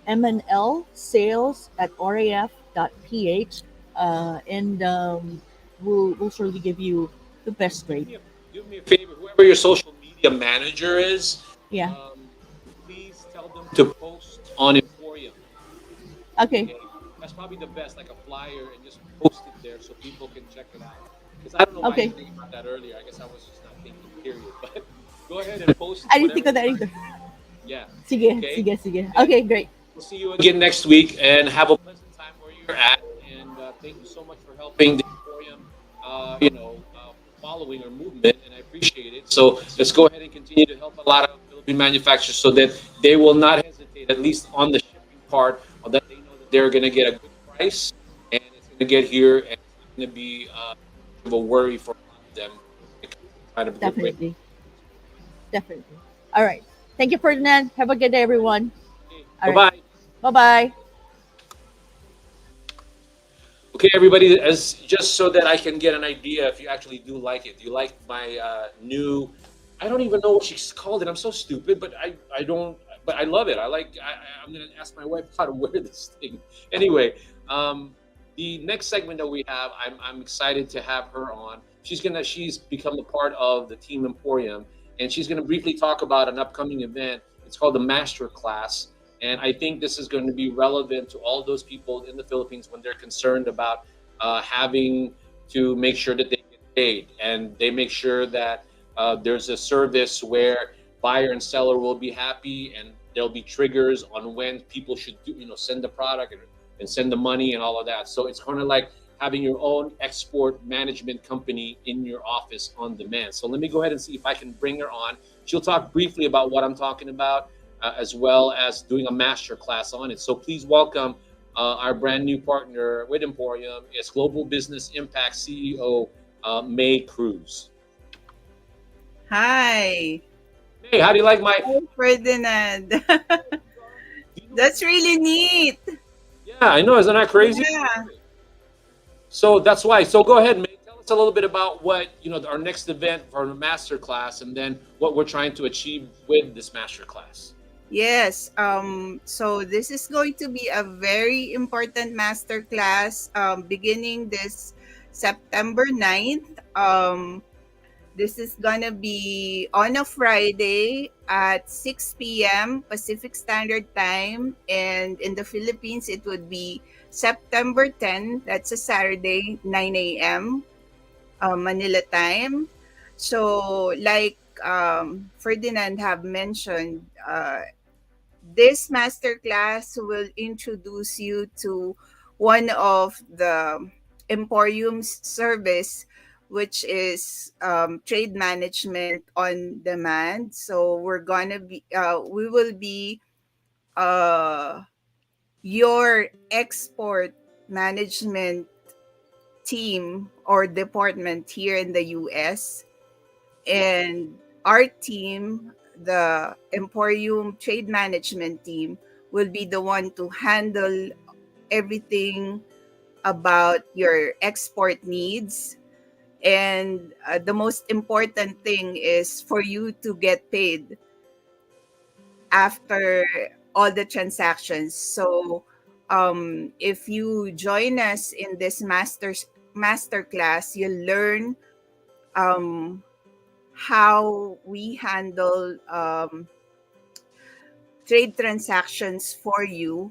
mnlsales@raf.ph, and we'll surely give you the best Do rate. me a do me a favor. Whoever your social media manager is, Yeah. please tell them to post on EmPHorium. Okay. Okay, that's probably the best, like a flyer, and just post it there so people can check it out. Because I don't know why I Okay. didn't think about that earlier. I guess I was just not thinking. Period. But go ahead and post I didn't think whatever of you that want. either. Yeah. Sige, Okay. sige, sige. And Okay, great. we'll see you again next week, and have a pleasant time where you're at. And thank you so much for helping the EmPHorium, following or movement, and I appreciate it. So let's go ahead and continue to help a lot of Philippine manufacturers so that they will not hesitate, at least on the shipping part, or that they know that they're going to get a good price and it's going to get here, and it's not going to be of a worry for a lot of them because they're trying to get break. Definitely. Definitely. All right. Thank you, Ferdinand. Have a good day, everyone. Okay, All bye right. bye. Bye bye. Okay, everybody, as just so that I can get an idea if you actually do like it. Do you like my new? I don't even know what she's called it. I'm so stupid, but I don't. But I love it. I'm gonna ask my wife how to wear this thing. Anyway, the next segment that we have, I'm excited to have her on. She's become a part of the team EmPHorium, and she's gonna briefly talk about an upcoming event. It's called the Master Class, and I think this is going to be relevant to all those people in the Philippines when they're concerned about having to make sure that they get paid, and they make sure that there's a service where buyer and seller will be happy, and there'll be triggers on when people should send the product and send the money and all of that. So it's kind of like having your own export management company in your office on demand. So let me go ahead and see if I can bring her on. She'll talk briefly about what I'm talking about, as well as doing a master class on it. So please welcome our brand new partner with EmPHorium. It's Global Business Impact CEO, May Cruz. Hi. Hey, how do you like my? Hi, Ferdinand. That's really neat. Yeah, I know. Isn't that crazy? Yeah. So that's why. So go ahead, May. Tell us a little bit about what our next event for the master class, and then what we're trying to achieve with this master class. Yes. So this is going to be a very important master class beginning this September 9th. This is gonna be on a Friday at 6 p.m. Pacific Standard Time, and in the Philippines it would be September 10. That's a Saturday, 9 a.m. Manila time. So, like Ferdinand have mentioned, this masterclass will introduce you to one of the EmPHorium's service, which is trade management on demand. So we will be uh, your export management team or department here in the US, and our team, the EmPHorium Trade Management team, will be the one to handle everything about your export needs. And the most important thing is for you to get paid after all the transactions. So if you join us in this master class, you'll learn um, how we handle trade transactions for you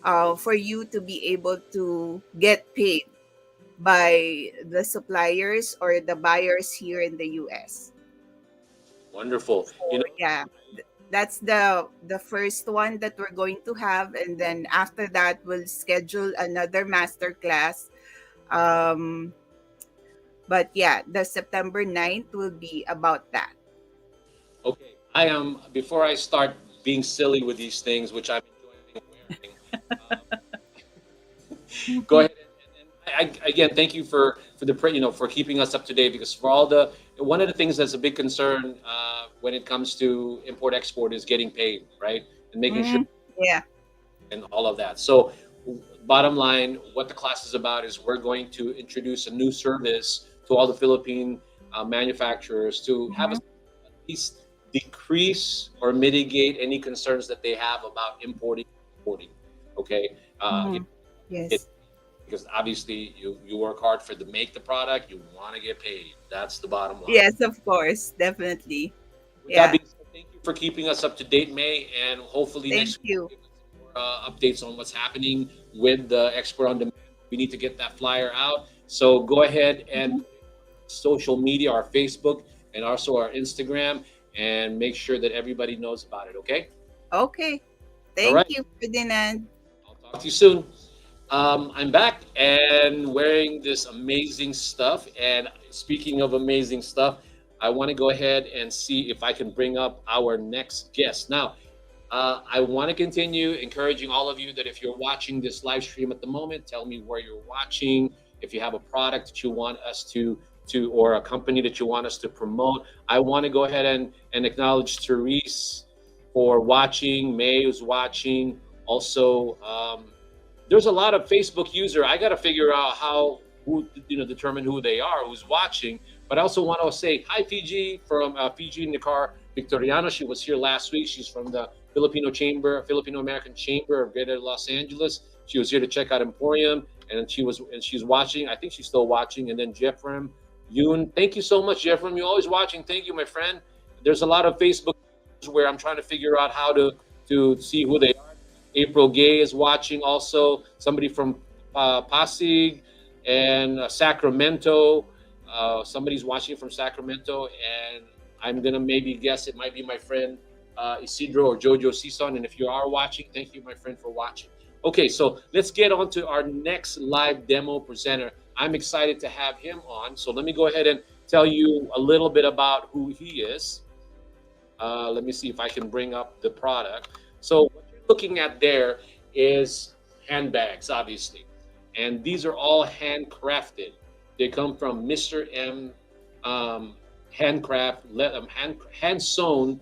to be able to get paid by the suppliers or the buyers here in the US. Wonderful. So yeah, that's the first one that we're going to have, and then after that we'll schedule another master class. Um, but yeah, the September 9th will be about that. Okay, I am. Before I start being silly with these things, which I'm enjoying wearing, go ahead and again, thank you for the for keeping us up to date, because for all the one of the things that's a big concern when it comes to import export is getting paid, right, and making sure Yeah. and all of that. So, bottom line, what the class is about is we're going to introduce a new service to all the Philippine manufacturers to have at least decrease or mitigate any concerns that they have about importing and exporting. Okay, Yes. because obviously you work hard for the make the product, you want to get paid. That's the bottom line. Yes, of course, definitely. With that Yeah. being said, thank you for keeping us up to date, May, and hopefully Thank next week you. we'll give us some more updates on what's happening with the export on demand. We need to get that flyer out. So go ahead and social media, our Facebook, and also our Instagram, and make sure that everybody knows about it. Okay. Okay. All Thank right. you, Ferdinand. I'll talk to you soon. I'm back and wearing this amazing stuff. And speaking of amazing stuff, I want to go ahead and see if I can bring up our next guest. Now, I want to continue encouraging all of you that if you're watching this live stream at the moment, tell me where you're watching. If you have a product that you want us to or a company that you want us to promote, I want to go ahead and acknowledge Therese for watching. May is watching. Also, there's a lot of Facebook user. I got to figure out how who determine who they are, who's watching. But I also want to say hi, Fiji, from Fiji in the car. Victoriano, she was here last week. She's from the Filipino American Chamber of Greater Los Angeles. She was here to check out EmPHorium, and she's watching. I think she's still watching. And then Jeffrem Yoon, thank you so much, Jeffrem. You're always watching. Thank you, my friend. There's a lot of Facebook where I'm trying to figure out how to see who they are. April Gay is watching also. Somebody from Pasig and Sacramento. Somebody's watching from Sacramento, and I'm gonna maybe guess it might be my friend Isidro or Jojo Sison. And if you are watching, thank you, my friend, for watching. Okay, so let's get on to our next live demo presenter. I'm excited to have him on. So let me go ahead and tell you a little bit about who he is. Let me see if I can bring up the product. So what you're looking at there is handbags, obviously. And these are all handcrafted. They come from Mr. M hand sewn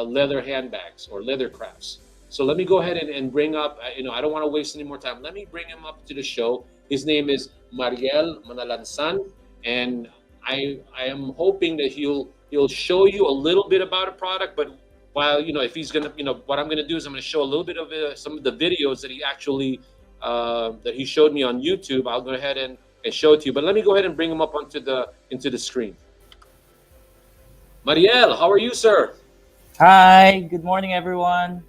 leather handbags or leather crafts. So let me go ahead and bring up, I don't want to waste any more time. Let me bring him up to the show. His name is Mariel Manalansan, and I am hoping that he'll show you a little bit about a product. But while if he's gonna, what I'm gonna do is I'm gonna show a little bit of some of the videos that he actually that he showed me on YouTube. I'll go ahead and show it to you. But let me go ahead and bring him up into the screen. Mariel, how are you, sir? Hi, good morning, everyone.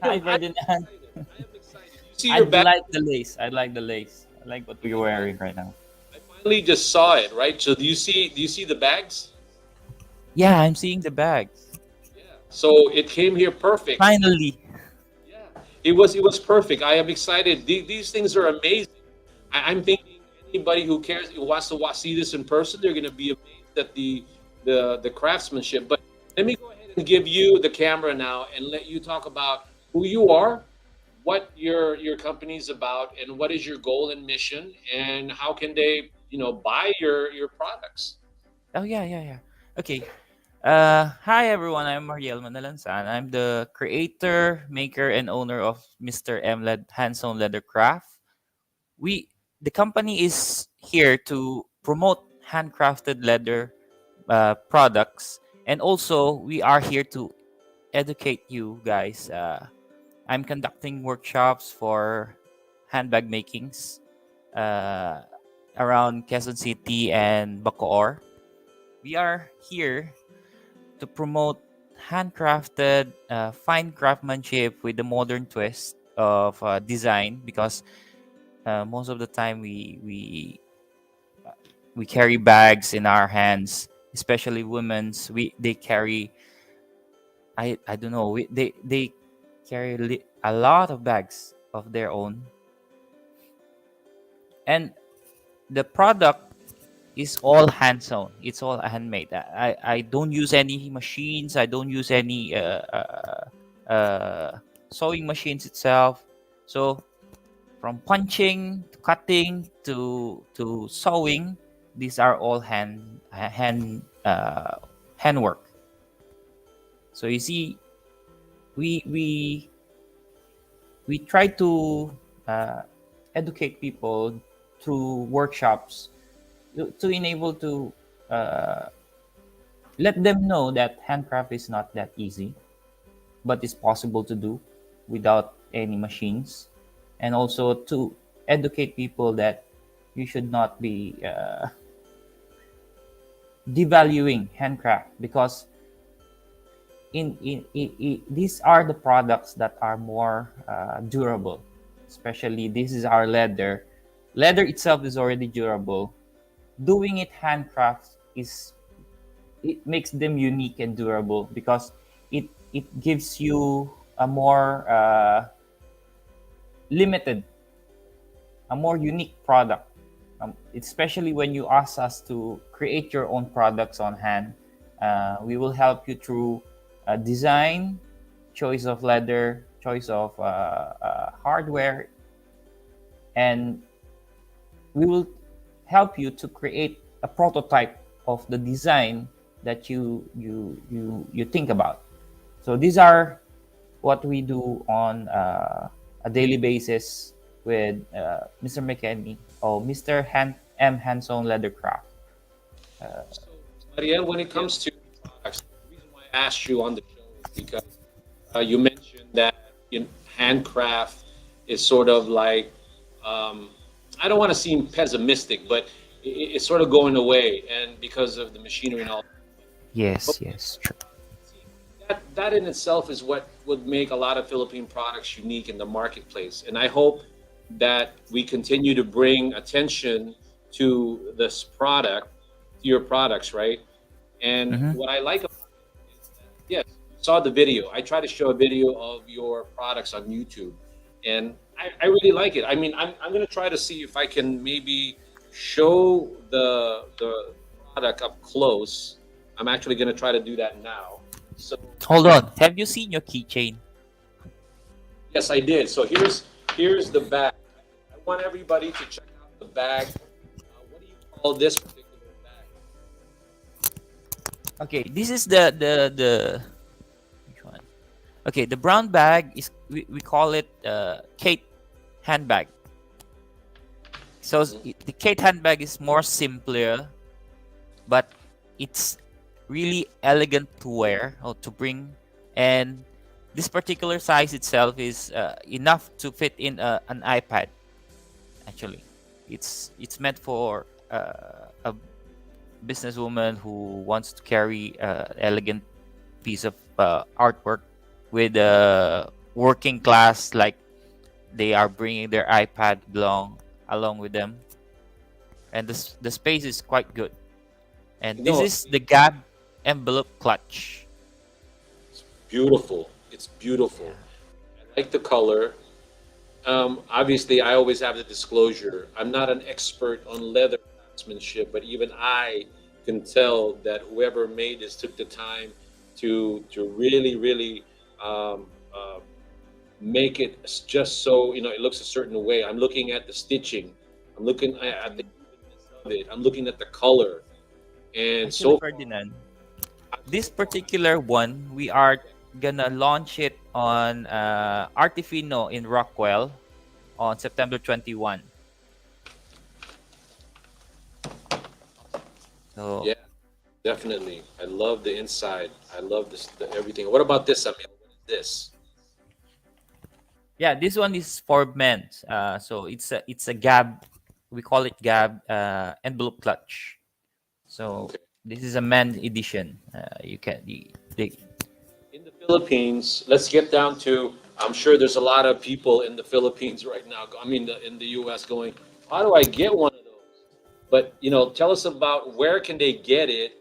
Hi, I'm Ferdinand. excited. I am excited. You see I your back. like the lace. I like the lace. I like what we're wearing right now. I finally just saw it, right? So do you see the bags? Yeah, I'm seeing the bags. Yeah. So it came here perfect. Finally. Yeah. It was perfect. I am excited. These things are amazing. I'm thinking anybody who cares, who wants to see this in person, they're going to be amazed at the craftsmanship. But let me go ahead and give you the camera now and let you talk about who you are, what your company's about, and what is your goal and mission, and how can they buy your products. Oh, yeah. Okay. Hi, everyone. I'm Mariel Manalansan. I'm the creator, maker, and owner of Mr. M Hands-on Leather Craft. The company is here to promote handcrafted leather products. And also, we are here to educate you guys. I'm conducting workshops for handbag makings uh, around Quezon City and Bacoor. We are here to promote handcrafted, fine craftsmanship with the modern twist of design, because most of the time we carry bags in our hands, especially women's. They carry, I don't know, they carry a lot of bags of their own, and the product is all hand sewn. It's all handmade. I don't use any machines. I don't use any sewing machines itself. So from punching to cutting to sewing, these are all handwork. So you see, we we we try to educate people through workshops to enable to uh, let them know that handcraft is not that easy, but it's possible to do without any machines, and also to educate people that you should not be devaluing handcraft, because these are the products that are more durable. Especially this is our leather. Leather itself is already durable. Doing it handcraft it makes them unique and durable, because it gives you a more limited, a more unique product. Especially when you ask us to create your own products on hand, we will help you through design, choice of leather, choice of hardware, and we will help you to create a prototype of the design that you think about. So these are what we do on a daily basis with Mr. McKenney or Mr. Hands-on Leathercraft. So, Marielle, when it comes to products, the reason why I asked you on the show is because you mentioned that handcraft is sort of like, I don't want to seem pessimistic, but it's sort of going away, and because of the machinery and all. Yes, yes, true. That in itself is what would make a lot of Philippine products unique in the marketplace. And I hope that we continue to bring attention to this product, to your products, right? And Mm-hmm. what I like about it is that, yes, you saw the video. I try to show a video of your products on YouTube, and I really like it. I mean, I'm going to try to see if I can maybe show the product up close. I'm actually going to try to do that now. So Hold on. Have you seen your keychain? yes, I did. So here's the bag. I want everybody to check out the bag. What do you call this particular bag? Okay, this is the which one? Okay, the brown bag is we call it Kate handbag. So the Kate handbag is more simpler, but it's really elegant to wear or to bring, and this particular size itself is enough to fit in an iPad. Actually, it's meant for a businesswoman who wants to carry elegant piece of artwork with working class, like they are bringing their iPad along with them, and the space is quite good. And this No, is the Gab envelope clutch. it's beautiful. It's beautiful. I like the color. Obviously, I always have the disclosure. I'm not an expert on leather craftsmanship, but even I can tell that whoever made this took the time to really um, uh, make it just so it looks a certain way. I'm looking at the stitching. I'm looking at the evenness of it. I'm looking at the color, and Actually, so far, Ferdinand, this particular one, we are gonna launch it on Artifino in Rockwell on September 21. So Yeah, definitely. I love the inside. I love this everything. What about this, Emil? What is this? yeah, this one is for men. So it's a gab. We call it gab envelope clutch. So Okay. this is a man edition. You can they, In the Philippines, let's get down to. I'm sure there's a lot of people in the Philippines right now. I mean, in the U.S. going, how do I get one of those? But tell us about where can they get it.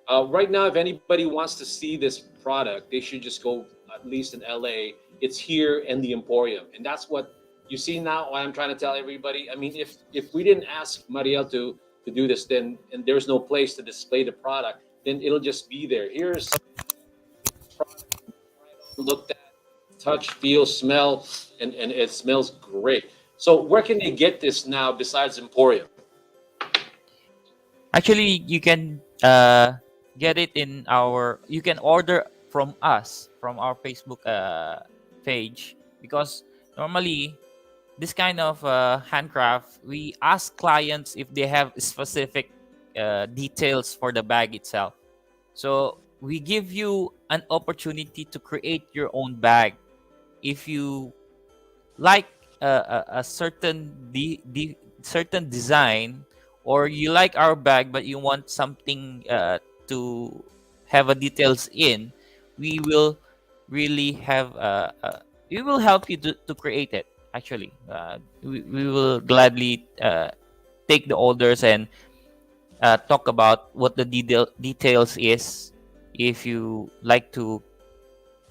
Right now, if anybody wants to see this product, they should just go at least in LA. It's here in the Emporium, and that's what you see now. What I'm trying to tell everybody. I mean, if we didn't ask Mariel to do this, then and there's no place to display the product, then it'll just be there. Here's some product looked at, touch, feel, smell, and it smells great. So where can they get this now besides Emporium? actually you can get it in our. You can order from us from our Facebook page, because normally this kind of handcraft, we ask clients if they have specific details for the bag itself. So we give you an opportunity to create your own bag. If you like a certain design, or you like our bag but you want something to have a details in, we will really have we will help you to create it. Actually, we will gladly take the orders and talk about what the details is, if you like to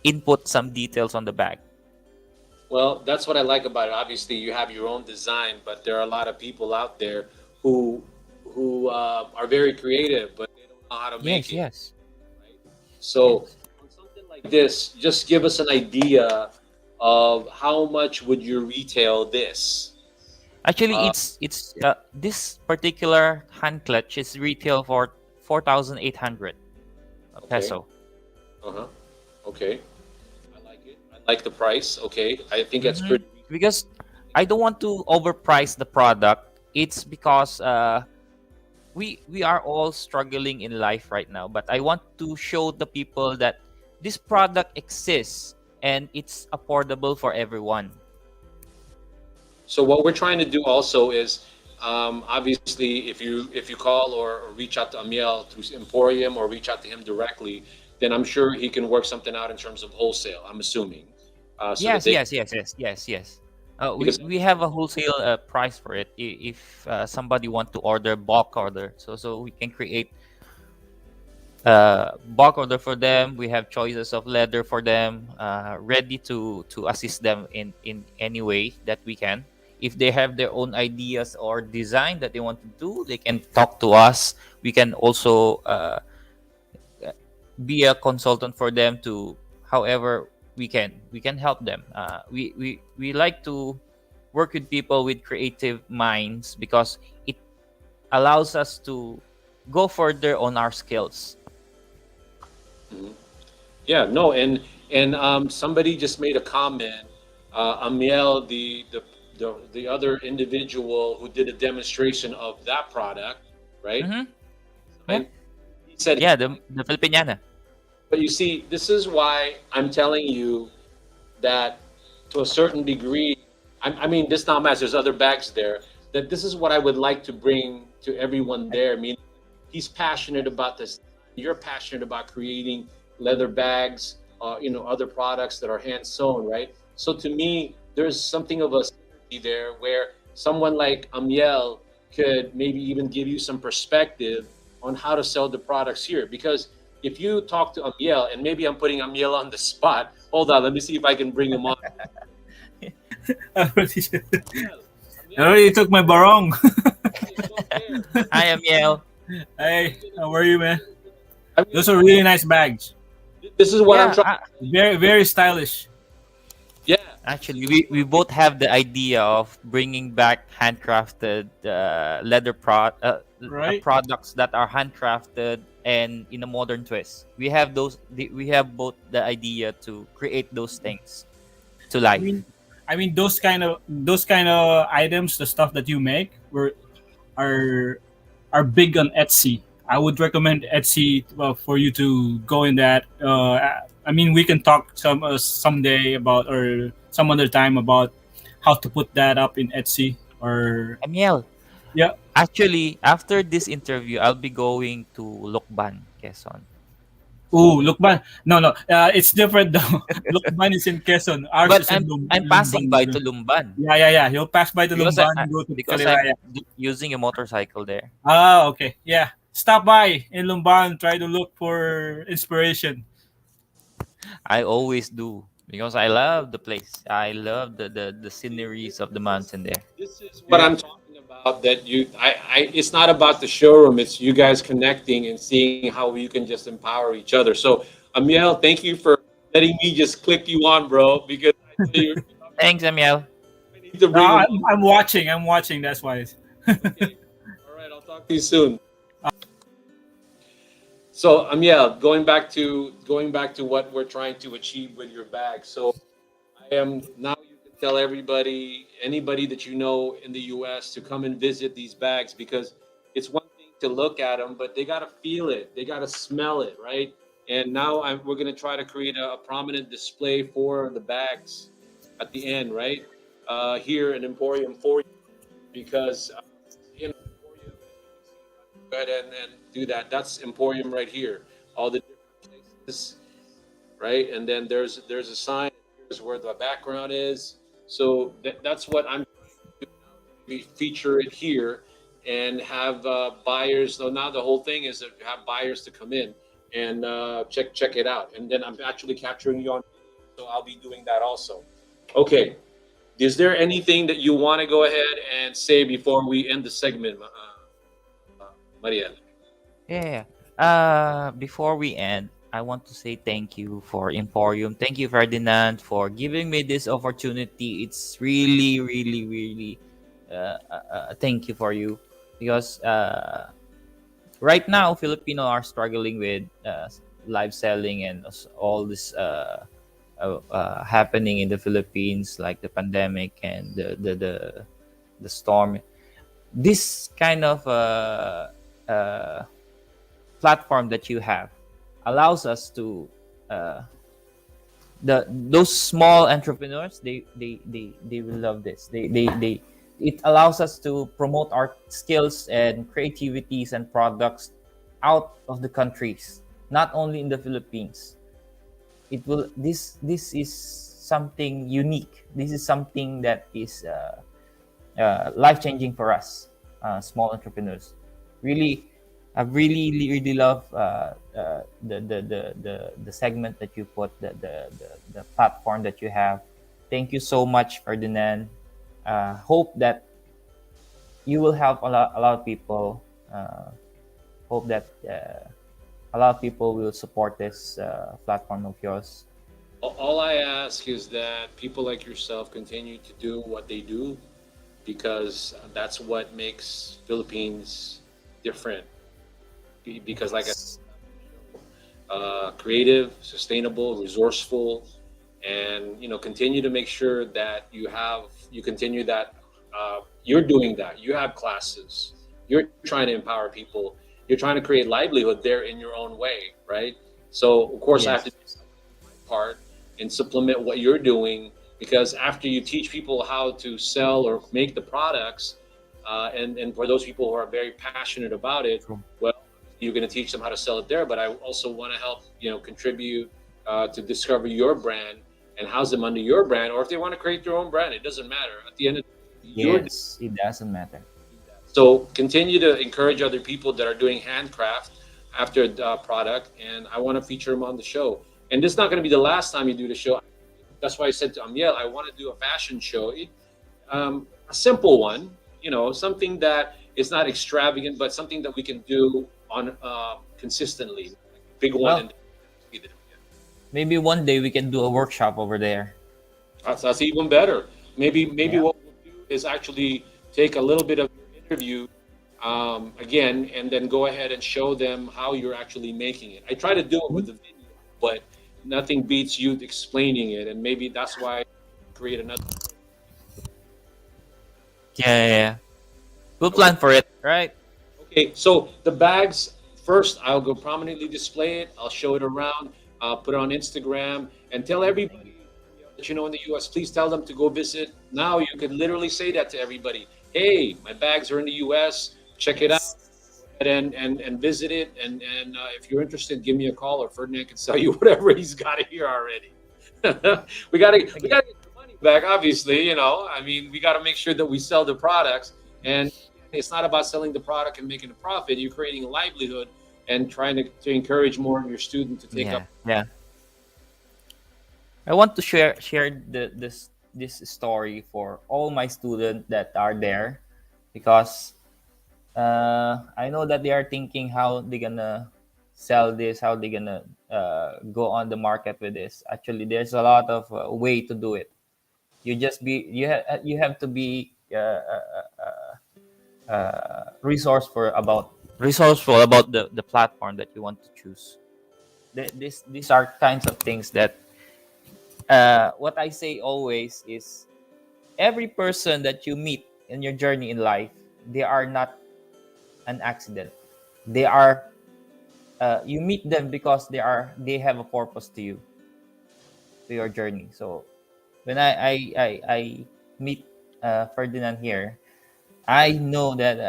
input some details on the bag. Well, that's what I like about it. Obviously, you have your own design, but there are a lot of people out there who are very creative, but they don't know how to make Yes, it. yes, Right? So, yes. on something like this, just give us an idea of how much would you retail this? Actually, Uh, it's this particular hand clutch is retail for 4,800 okay. peso. Uh-huh. Okay. I like it. I like the price. Okay. I think that's Hmm. pretty reasonable. Because I don't want to overprice the product. It's because we are all struggling in life right now, but I want to show the people that this product exists and it's affordable for everyone. So what we're trying to do also is, obviously, if you call or reach out to Amiel through Emporium or reach out to him directly, then I'm sure he can work something out in terms of wholesale. I'm assuming, so that Yes, they yes, yes, yes, yes, yes. We because we have a wholesale price for it, if somebody want to order bulk order. So we can create bulk order for them. We have choices of leather for them, ready to assist them in any way that we can. If they have their own ideas or design that they want to do, they can talk to us. We can also be a consultant for them, to however we can help them. We like to work with people with creative minds, because it allows us to go further on our skills. Mhm. Yeah, no, and somebody just made a comment. Amiel, the other individual who did a demonstration of that product, right? Hmm. Yeah, Right? He said he yeah, liked. the Filipiniana. But you see, this is why I'm telling you that to a certain degree, I mean, this now matters. There's other bags there. That this is what I would like to bring to everyone there. I mean, he's passionate about this. You're passionate about creating leather bags, other products that are hand sewn, right? So to me, there's something of a synergy there where someone like Amiel could maybe even give you some perspective on how to sell the products here. Because if you talk to Amiel, and maybe I'm putting Amiel on the spot. Hold on, let me see if I can bring him on. I Amiel, Amiel, already took my barong. he's so there. I am Yale. Hey, how are you, man? I mean, Those are really nice bags. this is what I'm Yeah, trying. Very, very stylish. Yeah, actually, we both have the idea of bringing back handcrafted Right? products that are handcrafted and in a modern twist. We have we have both the idea to create those things to I life. mean, those kind of items, the stuff that you make, are big on Etsy. I would recommend Etsy for you to go in that. I mean, we can talk someday about, or some other time, about how to put that up in Etsy or Amiel, yeah. actually, after this interview, I'll be going to Lokban, Quezon. Ooh, Lukban. No, no, it's different though. Lukban is in Quezon. Ours But is in I'm passing by Lumban. to Lumban Yeah, yeah, yeah. You'll pass by the because Lumban, go to I'm Kaliraya. using a motorcycle there. Ah, okay. Yeah. Stop by in Lumban. Try to look for inspiration. I always do because I love the place. I love the sceneries of the mountain there. This is what Yeah. I'm talking about. That it's not about the showroom. It's you guys connecting and seeing how you can just empower each other. So, Amiel, thank you for letting me just click you on, bro. Because I know Thanks, Amiel. I need to No, bring them. I'm watching. I'm watching. That's why. Okay. All right. I'll talk to you soon. So, Amiel, going back to what we're trying to achieve with your bag. So, I am now. You can tell everybody, anybody that you know in the U.S. to come and visit these bags because it's one thing to look at them, but they gotta feel it, they gotta smell it, right? And now we're gonna try to create a prominent display for the bags at the end, right? Here in Emporium for you because Emporium, go ahead and do that. That's Emporium right here. All the different places, right? And then there's a sign. Here's where the background is. So that's what I'm trying to do now. We feature it here and have buyers. So now the whole thing is to have buyers to come in and check it out. And then I'm actually capturing you on video, so I'll be doing that also. Okay. Is there anything that you want to go ahead and say before we end the segment, Mariel? Yeah. Before we end, I want to say thank you for Emporium. Thank you, Ferdinand, for giving me this opportunity. It's really, really, really thank you for you because right now Filipino are struggling with live selling and all this happening in the Philippines, like the pandemic and the storm. This kind of platform that you have allows us to those small entrepreneurs, they will love this. They it allows us to promote our skills and creativities and products out of the countries, not only in the Philippines. It will this is something unique. This is something that is life changing for us, small entrepreneurs. Really, I really love the segment that you put, the platform that you have. Thank you so much, Ferdinand. Hope that you will help a lot of people. Hope that a lot of people will support this platform of yours. All I ask is that people like yourself continue to do what they do because that's what makes Philippines different. Because, like I said, creative, sustainable, resourceful, and continue to make sure that you continue that you're doing that. You have classes. You're trying to empower people. You're trying to create livelihood there in your own way, right? So of course I have to do my part and supplement what you're doing because after you teach people how to sell or make the products, and for those people who are very passionate about it, well, you're going to teach them how to sell it there. But I also want to help contribute to discover your brand and house them under your brand, or if they want to create their own brand, it doesn't matter. At the end of the day, Yes, it doesn't matter. so continue to encourage other people that are doing handcraft after the product, and I want to feature them on the show. And this is not going to be the last time you do the show. That's why I said to Amiel, I want to do a fashion show, a simple one, something that is not extravagant, but something that we can do on consistently, big one. Well, And maybe one day we can do a workshop over there. that's even better. Maybe Yeah. what we'll do is actually take a little bit of your interview again, and then go ahead and show them how you're actually making it. I try to do it with the video, but nothing beats you explaining it, and maybe that's why I create another. Yeah. We'll plan for it, right? Okay, so the bags First, I'll go prominently display it. I'll show it around. I'll put it on Instagram and tell everybody that you know in the U.S. Please tell them to go visit. Now you could literally say that to everybody. Hey, my bags are in the U.S. Check it out and visit it. And if you're interested, give me a call, or Ferdinand can sell you whatever he's got here already. We gotta get the money back, obviously. I mean, we got to make sure that we sell the products, and it's not about selling the product and making a profit. You're creating a livelihood and trying to encourage more of your students to take Yeah, up. yeah. I want to share this story for all my students that are there, because I know that they are thinking how they gonna sell this, how they gonna go on the market with this. Actually, there's a lot of way to do it. You have to be resourceful about the platform that you want to choose. These are kinds of things that what I say always is, every person that you meet in your journey in life, they are not an accident. They are you meet them because they have a purpose to your journey. So when I meet Ferdinand here, I know that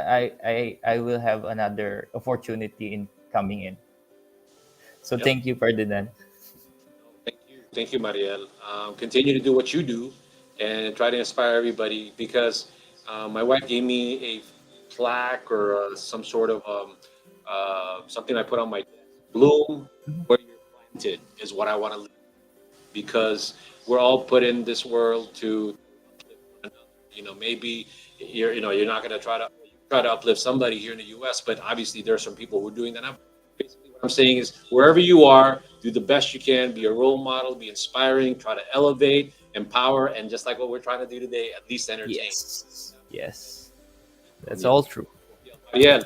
I will have another opportunity in coming in. So Yep. thank you, Ferdinand. Thank you, Mariel. Continue to do what you do and try to inspire everybody, because my wife gave me a plaque or some sort of something I put on my desk. Bloom where you're planted is what I want to leave, because we're all put in this world to uplift one another. Maybe you're not going to try to uplift somebody here in the U.S., but obviously there are some people who are doing that now. Basically, what I'm saying is, wherever you are, do the best you can, be a role model, be inspiring, try to elevate, empower, and just like what we're trying to do today, at least entertain. Yes, that's all true. Yeah,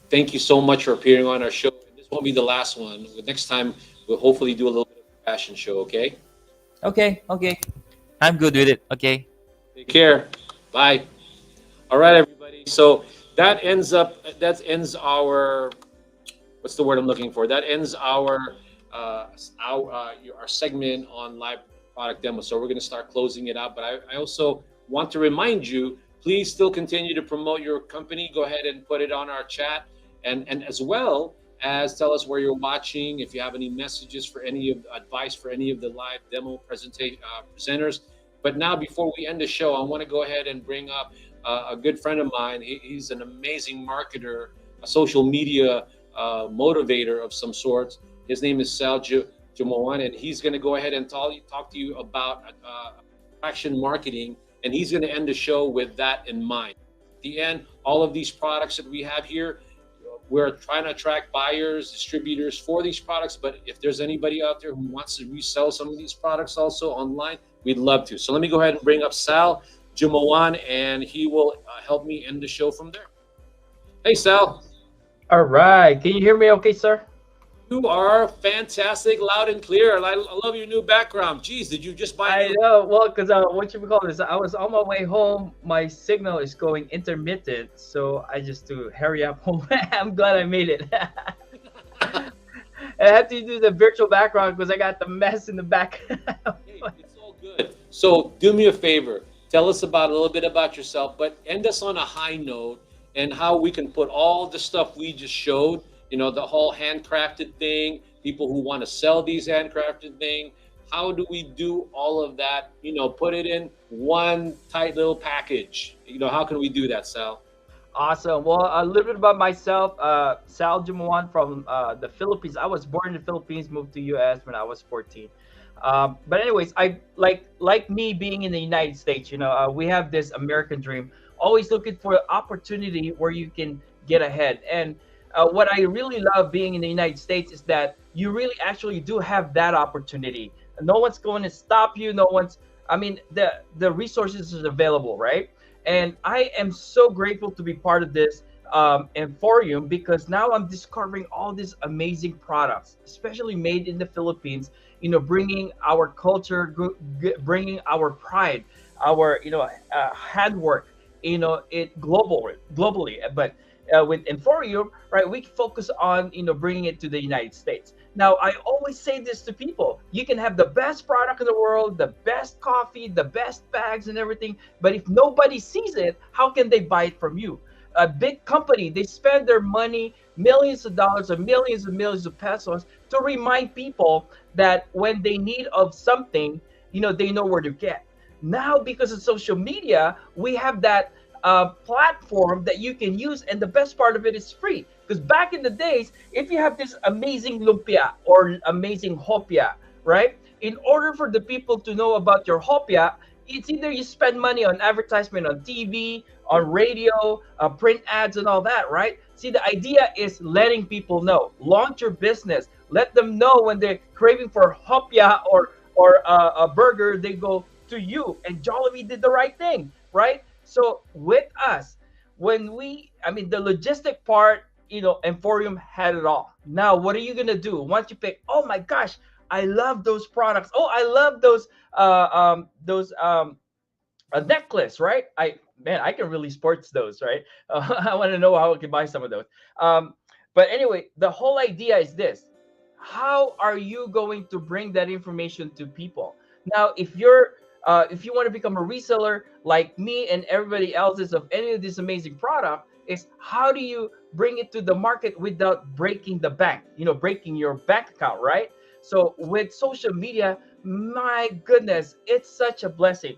thank you so much for appearing on our show. This won't be the last one. Next time, we'll hopefully do a little bit of a fashion show, okay? Okay, I'm good with it. Okay. Take care. Bye. All right, everybody. So that ends our, what's the word I'm looking for? That ends our segment on live product demo. So we're going to start closing it out. But I also want to remind you, please still continue to promote your company. Go ahead and put it on our chat, and as well as tell us where you're watching. If you have any messages for any of advice for any of the live demo presenters. But now, before we end the show, I want to go ahead and bring up a good friend of mine. He's an amazing marketer, a social media motivator of some sorts. His name is Sal Jumoan, and he's going to go ahead and talk to you about attraction marketing, and he's going to end the show with that in mind. At the end, all of these products that we have here, we're trying to attract buyers, distributors for these products, but if there's anybody out there who wants to resell some of these products also online, we'd love to. So let me go ahead and bring up Sal Jumoan, and he will help me end the show from there. Hey, Sal. All right. Can you hear me okay, sir? You are fantastic, loud and clear. I love your new background. Geez, did you just buy I know. Well, because what you call this, I was on my way home. My signal is going intermittent, so I just to hurry up home. I'm glad I made it. I had to do the virtual background because I got the mess in the back. Hey, it's all good. So do me a favor. Tell us a little bit about yourself, but end us on a high note, and how we can put all the stuff we just showed, the whole handcrafted thing, people who want to sell these handcrafted thing. How do we do all of that? Put it in one tight little package. How can we do that, Sal? Awesome. Well, a little bit about myself. Sal Jumoan from the Philippines. I was born in the Philippines, moved to U.S. when I was 14. But anyways, I like me being in the United States. We have this American dream, always looking for an opportunity where you can get ahead. And what I really love being in the United States is that you really actually do have that opportunity. No one's going to stop you. The resources is available, right? And I am so grateful to be part of this EmPHorium, because now I'm discovering all these amazing products, especially made in the Philippines, bringing our culture, bringing our pride, our, handwork, it globally. But with EmPHorium, right, we focus on bringing it to the United States. Now, I always say this to people: you can have the best product in the world, the best coffee, the best bags, and everything, but if nobody sees it, how can they buy it from you? A big company, they spend their money, millions of dollars or millions of pesos, to remind people that when they need of something, they know where to get. Now, because of social media, we have that platform that you can use, and the best part of it is free. Because back in the days, if you have this amazing lumpia or amazing hopia, right? In order for the people to know about your hopia, it's either you spend money on advertisement on TV, on radio, print ads, and all that, right? See, the idea is letting people know. Launch your business. Let them know when they're craving for hopia or a burger, they go to you. And Jollibee did the right thing, right? So with us, the logistic part, EmPHorium had it all. Now, what are you gonna do once you pick? Oh my gosh, I love those products. Oh, I love those a necklace, right? I can really sports those, right? I want to know how I can buy some of those. But anyway, the whole idea is this: how are you going to bring that information to people? Now, if you want to become a reseller like me and everybody else is of any of this amazing product, is how do you bring it to the market without breaking the bank, breaking your bank account, right? So with social media, my goodness, it's such a blessing.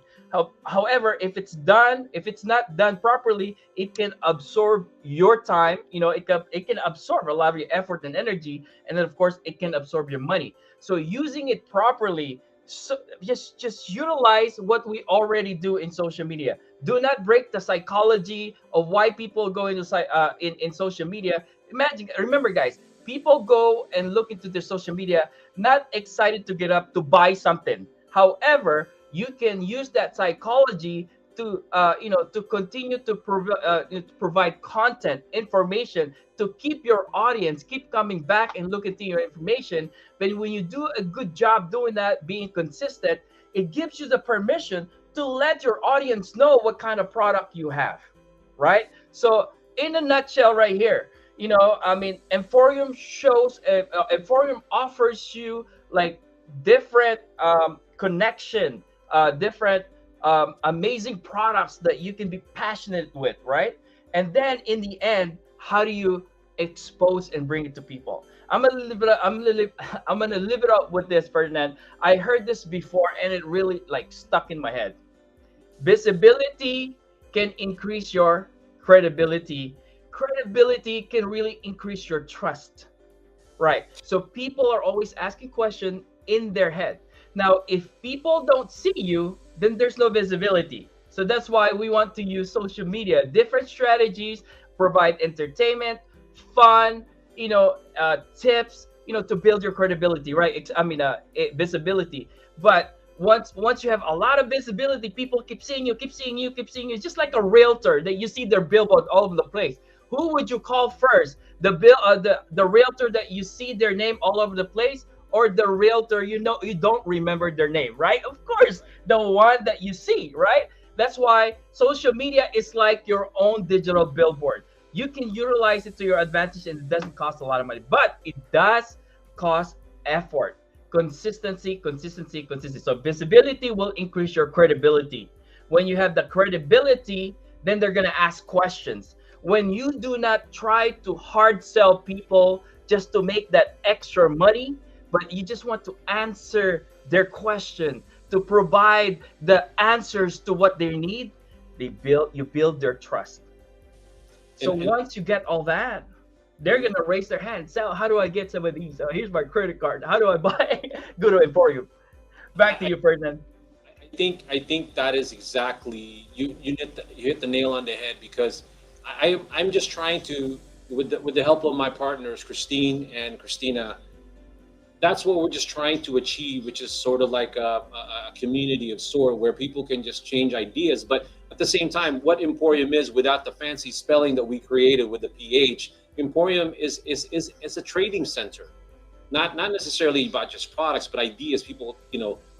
However, if it's not done properly, it can absorb your time. It can absorb a lot of your effort and energy, and then of course it can absorb your money. So using it properly, so just utilize what we already do in social media. Do not break the psychology of why people go into in social media. Remember, guys, people go and look into their social media not excited to get up to buy something. However, you can use that psychology to to continue to provide content, information, to keep your audience keep coming back and look into your information. But when you do a good job doing that, being consistent, it gives you the permission to let your audience know what kind of product you have, right? So in a nutshell right here, EmPHorium EmPHorium offers you like different connection, different amazing products that you can be passionate with, right? And then in the end, how do you expose and bring it to people? I'm gonna live it up with this, Ferdinand. I heard this before and it really like stuck in my head. Visibility can increase your credibility. Credibility can really increase your trust, right? So people are always asking questions in their head. Now, if people don't see you, then there's no visibility. So that's why we want to use social media, different strategies, provide entertainment, fun, tips, to build your credibility, right? Visibility. But once you have a lot of visibility, people keep seeing you. It's just like a realtor that you see their billboard all over the place. Who would you call first? The realtor that you see their name all over the place, or the realtor you don't remember their name, right? Of course, the one that you see, right? That's why social media is like your own digital billboard. You can utilize it to your advantage, and it doesn't cost a lot of money, but it does cost effort. Consistency. So visibility will increase your credibility. When you have the credibility, then they're gonna ask questions. When you do not try to hard sell people just to make that extra money, but you just want to answer their question, to provide the answers to what they need, you build their trust. So once you get all that, they're gonna raise their hand. So how do I get some of these? Here's my credit card. How do I buy? Go to EmPHorium. Back to you, Ferdinand. I think that is exactly you hit the nail on the head, because I'm just trying to, with the help of my partners Christine and Christina, that's what we're just trying to achieve, which is sort of like a community of sort, where people can just change ideas. But at the same time, what EmPHorium is, without the fancy spelling that we created with the PH, EmPHorium is a trading center, not necessarily about just products, but ideas. People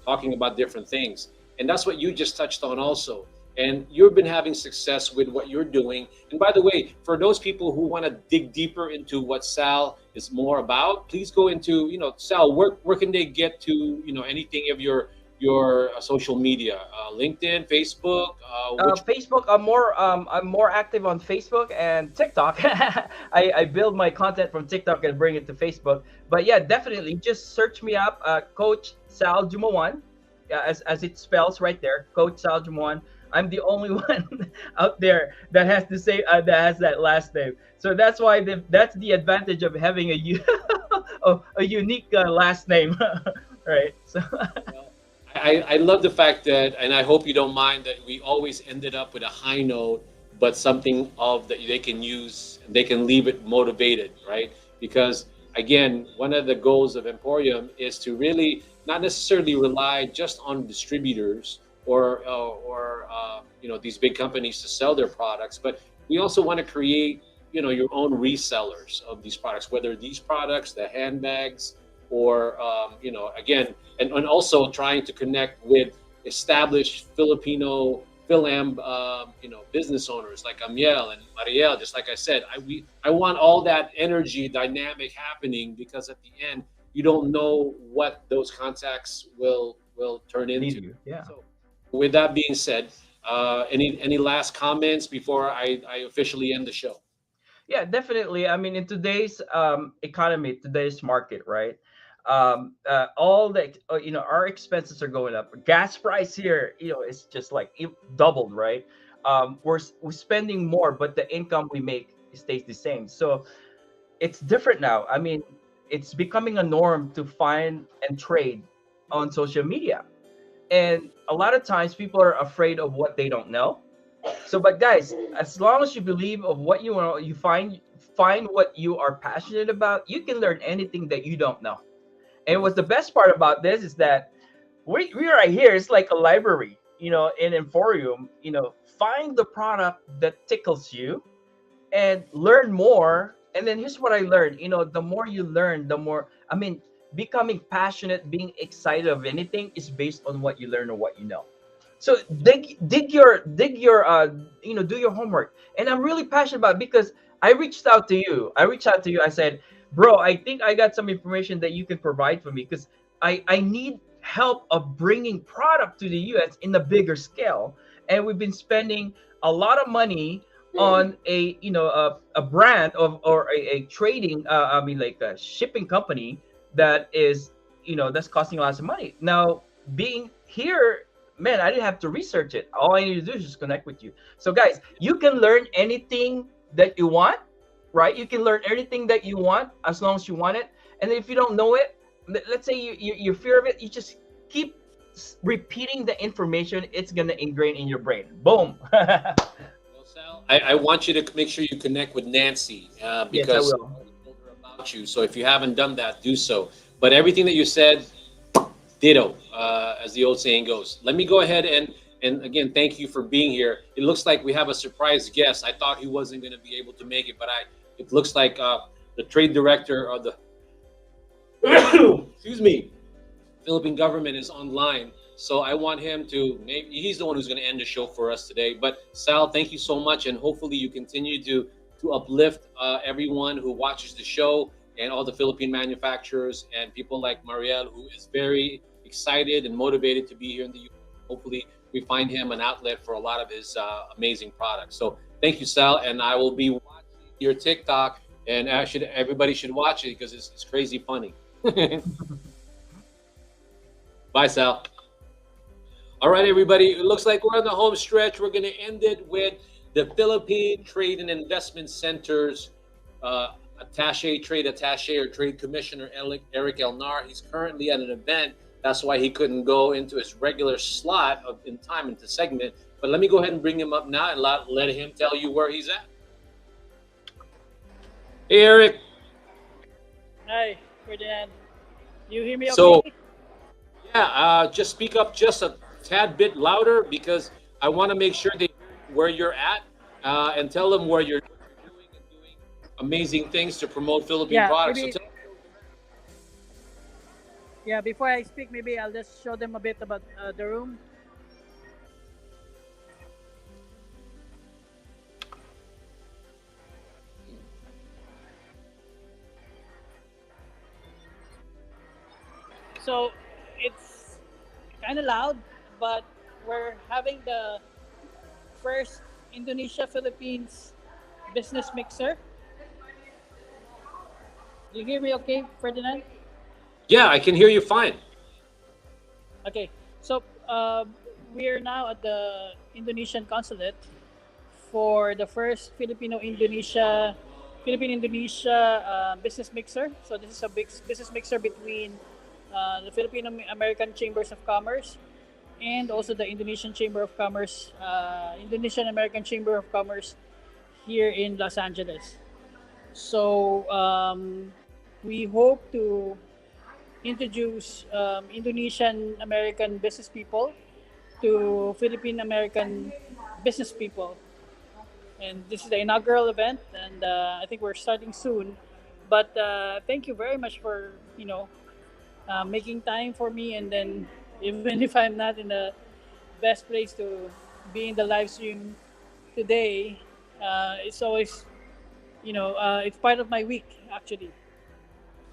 talking about different things, and that's what you just touched on also. and you've been having success with what you're doing. And by the way, for those people who want to dig deeper into what Sal is more about, please go into, Sal, where can they get to, anything of your social media, LinkedIn, Facebook, which Facebook, I'm more active on Facebook and TikTok. I build my content from TikTok and bring it to Facebook. But yeah, definitely just search me up, Coach Sal Jumawan, as it spells right there, Coach Sal Jumawan. I'm the only one out there that has to say that has that last name. So that's why that's the advantage of having a unique last name, right? So. I love the fact that, and I hope you don't mind that we always ended up with a high note, but something of that they can use, they can leave it motivated, right? Because again, one of the goals of EmPHorium is to really not necessarily rely just on distributors or these big companies to sell their products, but we also want to create your own resellers of these products, whether these products, the handbags, or again, and also trying to connect with established Filipino Philam business owners like Amiel and Mariel. Just like I said, I want all that energy dynamic happening, because at the end you don't know what those contacts will turn into. Yeah. So with that being said, any last comments before I officially end the show? Yeah, definitely. I mean, in today's economy, today's market, right? All the our expenses are going up. Gas price here, it's just like doubled, right? We're spending more, but the income we make stays the same. So it's different now. I mean, it's becoming a norm to find and trade on social media, and a lot of times people are afraid of what they don't know. So, but guys, as long as you believe of what you know, you find what you are passionate about, you can learn anything that you don't know. And what's the best part about this is that we're right here. It's like a library, in EmPHorium. Find the product that tickles you and learn more. And then here's what I learned. The more you learn, the more, I mean, becoming passionate, being excited of anything is based on what you learn or what you know. So dig your do your homework. And I'm really passionate about it because I reached out to you. I said, bro, I think I got some information that you can provide for me, because I need help of bringing product to the US in a bigger scale. And we've been spending a lot of money on a brand or a trading like a shipping company that is that's costing lots of money. Now, being here, man, I didn't have to research it. All I need to do is just connect with you. So guys, you can learn anything that you want, right? You can learn anything that you want as long as you want it. And if you don't know it, let's say you fear of it, you just keep repeating the information. It's gonna ingrain in your brain. Boom. Well, Sal, I want you to make sure you connect with Nancy, because Yes, I will. I told her about you. So if you haven't done that, do so. But everything that you said, ditto, as the old saying goes. Let me go ahead and again, thank you for being here. It looks like we have a surprise guest. I thought he wasn't going to be able to make it, but it looks like the trade director of the excuse me, Philippine government is online. So I want him to, maybe he's the one who's going to end the show for us today. But Sal, thank you so much, and hopefully you continue to uplift everyone who watches the show, and all the Philippine manufacturers and people like Mariel, who is very excited and motivated to be here in the U.S. Hopefully we find him an outlet for a lot of his amazing products. So thank you, Sal, and I will be watching your TikTok, and everybody should watch it because it's crazy funny. Bye, Sal. All right, everybody. It looks like we're on the home stretch. We're going to end it with the Philippine Trade and Investment Center's trade attaché or trade commissioner, Eric Elnar. He's currently at an event. That's why he couldn't go into his regular slot in time into segment. But let me go ahead and bring him up now and let him tell you where he's at. Hey, Eric. Hi, Ferdinand. You hear me okay? So, yeah, just speak up just a tad bit louder, because I want to make sure they hear where you're at, and tell them where you're doing amazing things to promote Philippine products. Maybe, before I speak, maybe I'll just show them a bit about the room. So it's kind of loud, but we're having the first Indonesia Philippines business mixer. You hear me okay, Ferdinand? Yeah, I can hear you fine. Okay, so we're now at the Indonesian consulate for the first Philippine Indonesia business mixer. So this is a big business mixer between the Filipino American Chambers of Commerce and also the Indonesian Chamber of Commerce, Indonesian American Chamber of Commerce here in Los Angeles. So we hope to introduce Indonesian American business people to Philippine American business people. And this is the inaugural event, and I think we're starting soon. But thank you very much for making time for me, and then even if I'm not in the best place to be in the live stream today, it's always it's part of my week actually.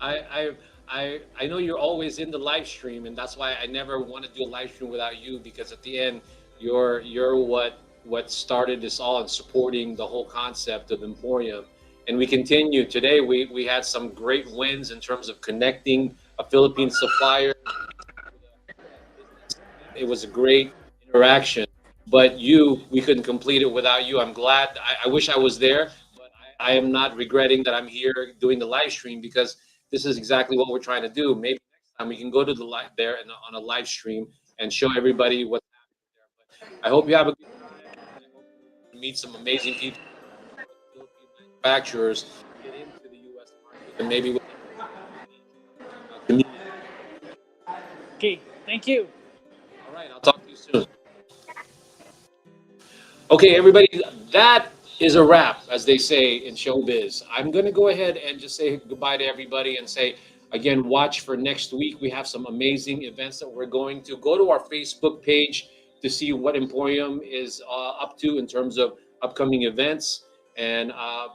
I I know you're always in the live stream, and that's why I never want to do a live stream without you, because at the end, you're what started this all and supporting the whole concept of EmPHorium. And we continue today. We had some great wins in terms of connecting a Philippine supplier. It was a great interaction, but we couldn't complete it without you. I'm glad. I wish I was there, but I am not regretting that I'm here doing the live stream, because this is exactly what we're trying to do. Maybe next time we can go to the live there and on a live stream and show everybody what's happening there. But I hope you have a good time. I hope you meet some amazing people, Philippine manufacturers, get into the U.S. market, and maybe with the community. Okay, thank you. All right, I'll talk to you soon. Okay, everybody, that is a wrap, as they say in showbiz. I'm going to go ahead and just say goodbye to everybody and say, again, watch for next week. We have some amazing events that we're going to. Go to our Facebook page to see what EmPHorium is up to in terms of upcoming events. And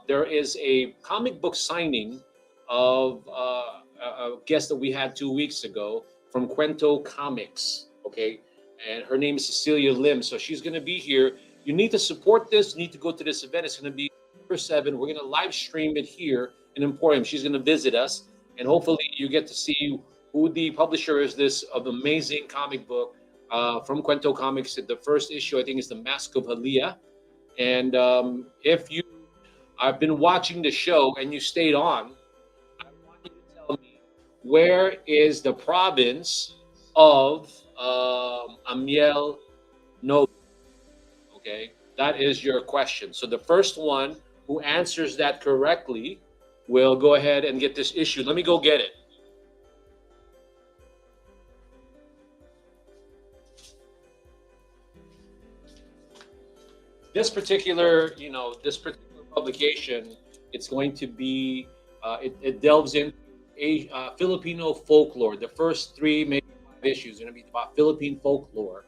there is a comic book signing of a guest that we had 2 weeks ago from Cuento Comics, okay? And her name is Cecilia Lim. So she's going to be here. You need to support this. You need to go to this event. It's going to be September 7. We're going to live stream it here in EmPHorium. She's going to visit us, and hopefully you get to see who the publisher is this of amazing comic book from Cuento Comics. The first issue, I think, is The Mask of Halia. And if you have been watching the show and you stayed on, I want you to tell me, where is the province of Amiel No? Okay, that is your question. So the first one who answers that correctly will go ahead and get this issue. Let me go get it. This particular publication, it's going to be, it delves into Filipino folklore. The first 3, maybe 5 issues are going to be about Philippine folklore.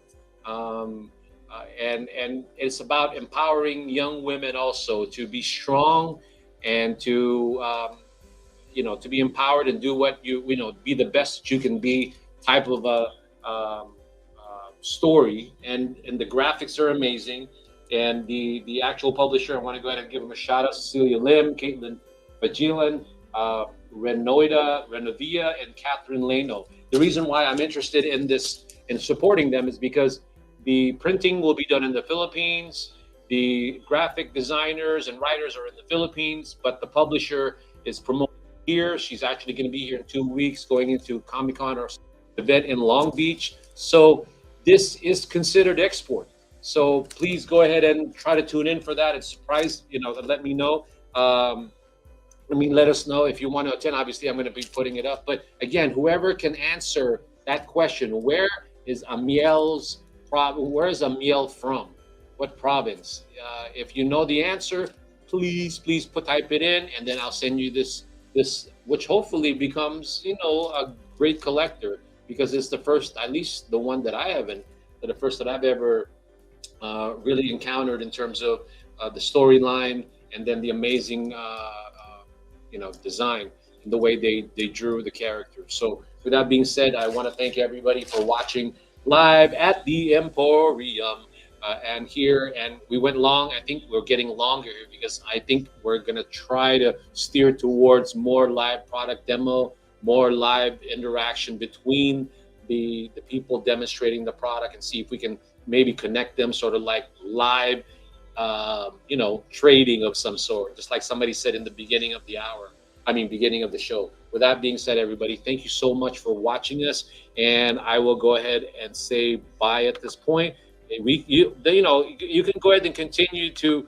And it's about empowering young women also to be strong and to to be empowered and do what be the best that you can be, type of a story. And the graphics are amazing. And the actual publisher, I want to go ahead and give them a shout out: Cecilia Lim, Caitlin Bajilan, Renovia, and Catherine Leno. The reason why I'm interested in this and supporting them is because the printing will be done in the Philippines. The graphic designers and writers are in the Philippines, but the publisher is promoting here. She's actually going to be here in 2 weeks, going into Comic-Con or event in Long Beach. So this is considered export. So please go ahead and try to tune in for that. It's surprised, let me know. Let us know if you want to attend. Obviously, I'm going to be putting it up. But again, whoever can answer that question, where is Amiel from? What province? If you know the answer, please type it in, and then I'll send you this, which hopefully becomes a great collector, because it's the first, at least the one that I haven't, the first that I've ever really encountered in terms of the storyline, and then the amazing design and the way they drew the characters. So With that being said, I want to thank everybody for watching live at the EmPHorium. And here, and we went long. I think we're getting longer here because I think we're gonna try to steer towards more live product demo, more live interaction between the people demonstrating the product, and see if we can maybe connect them sort of like live, trading of some sort, just like somebody said in the beginning of the hour. Beginning of the show. With that being said, everybody, thank you so much for watching us, and I will go ahead and say bye at this point. You can go ahead and continue to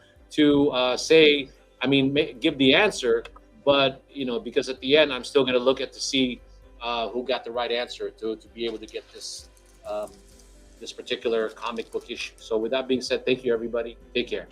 say, give the answer, but because at the end I'm still going to look at to see who got the right answer to be able to get this this particular comic book issue. So with that being said, thank you, everybody. Take care.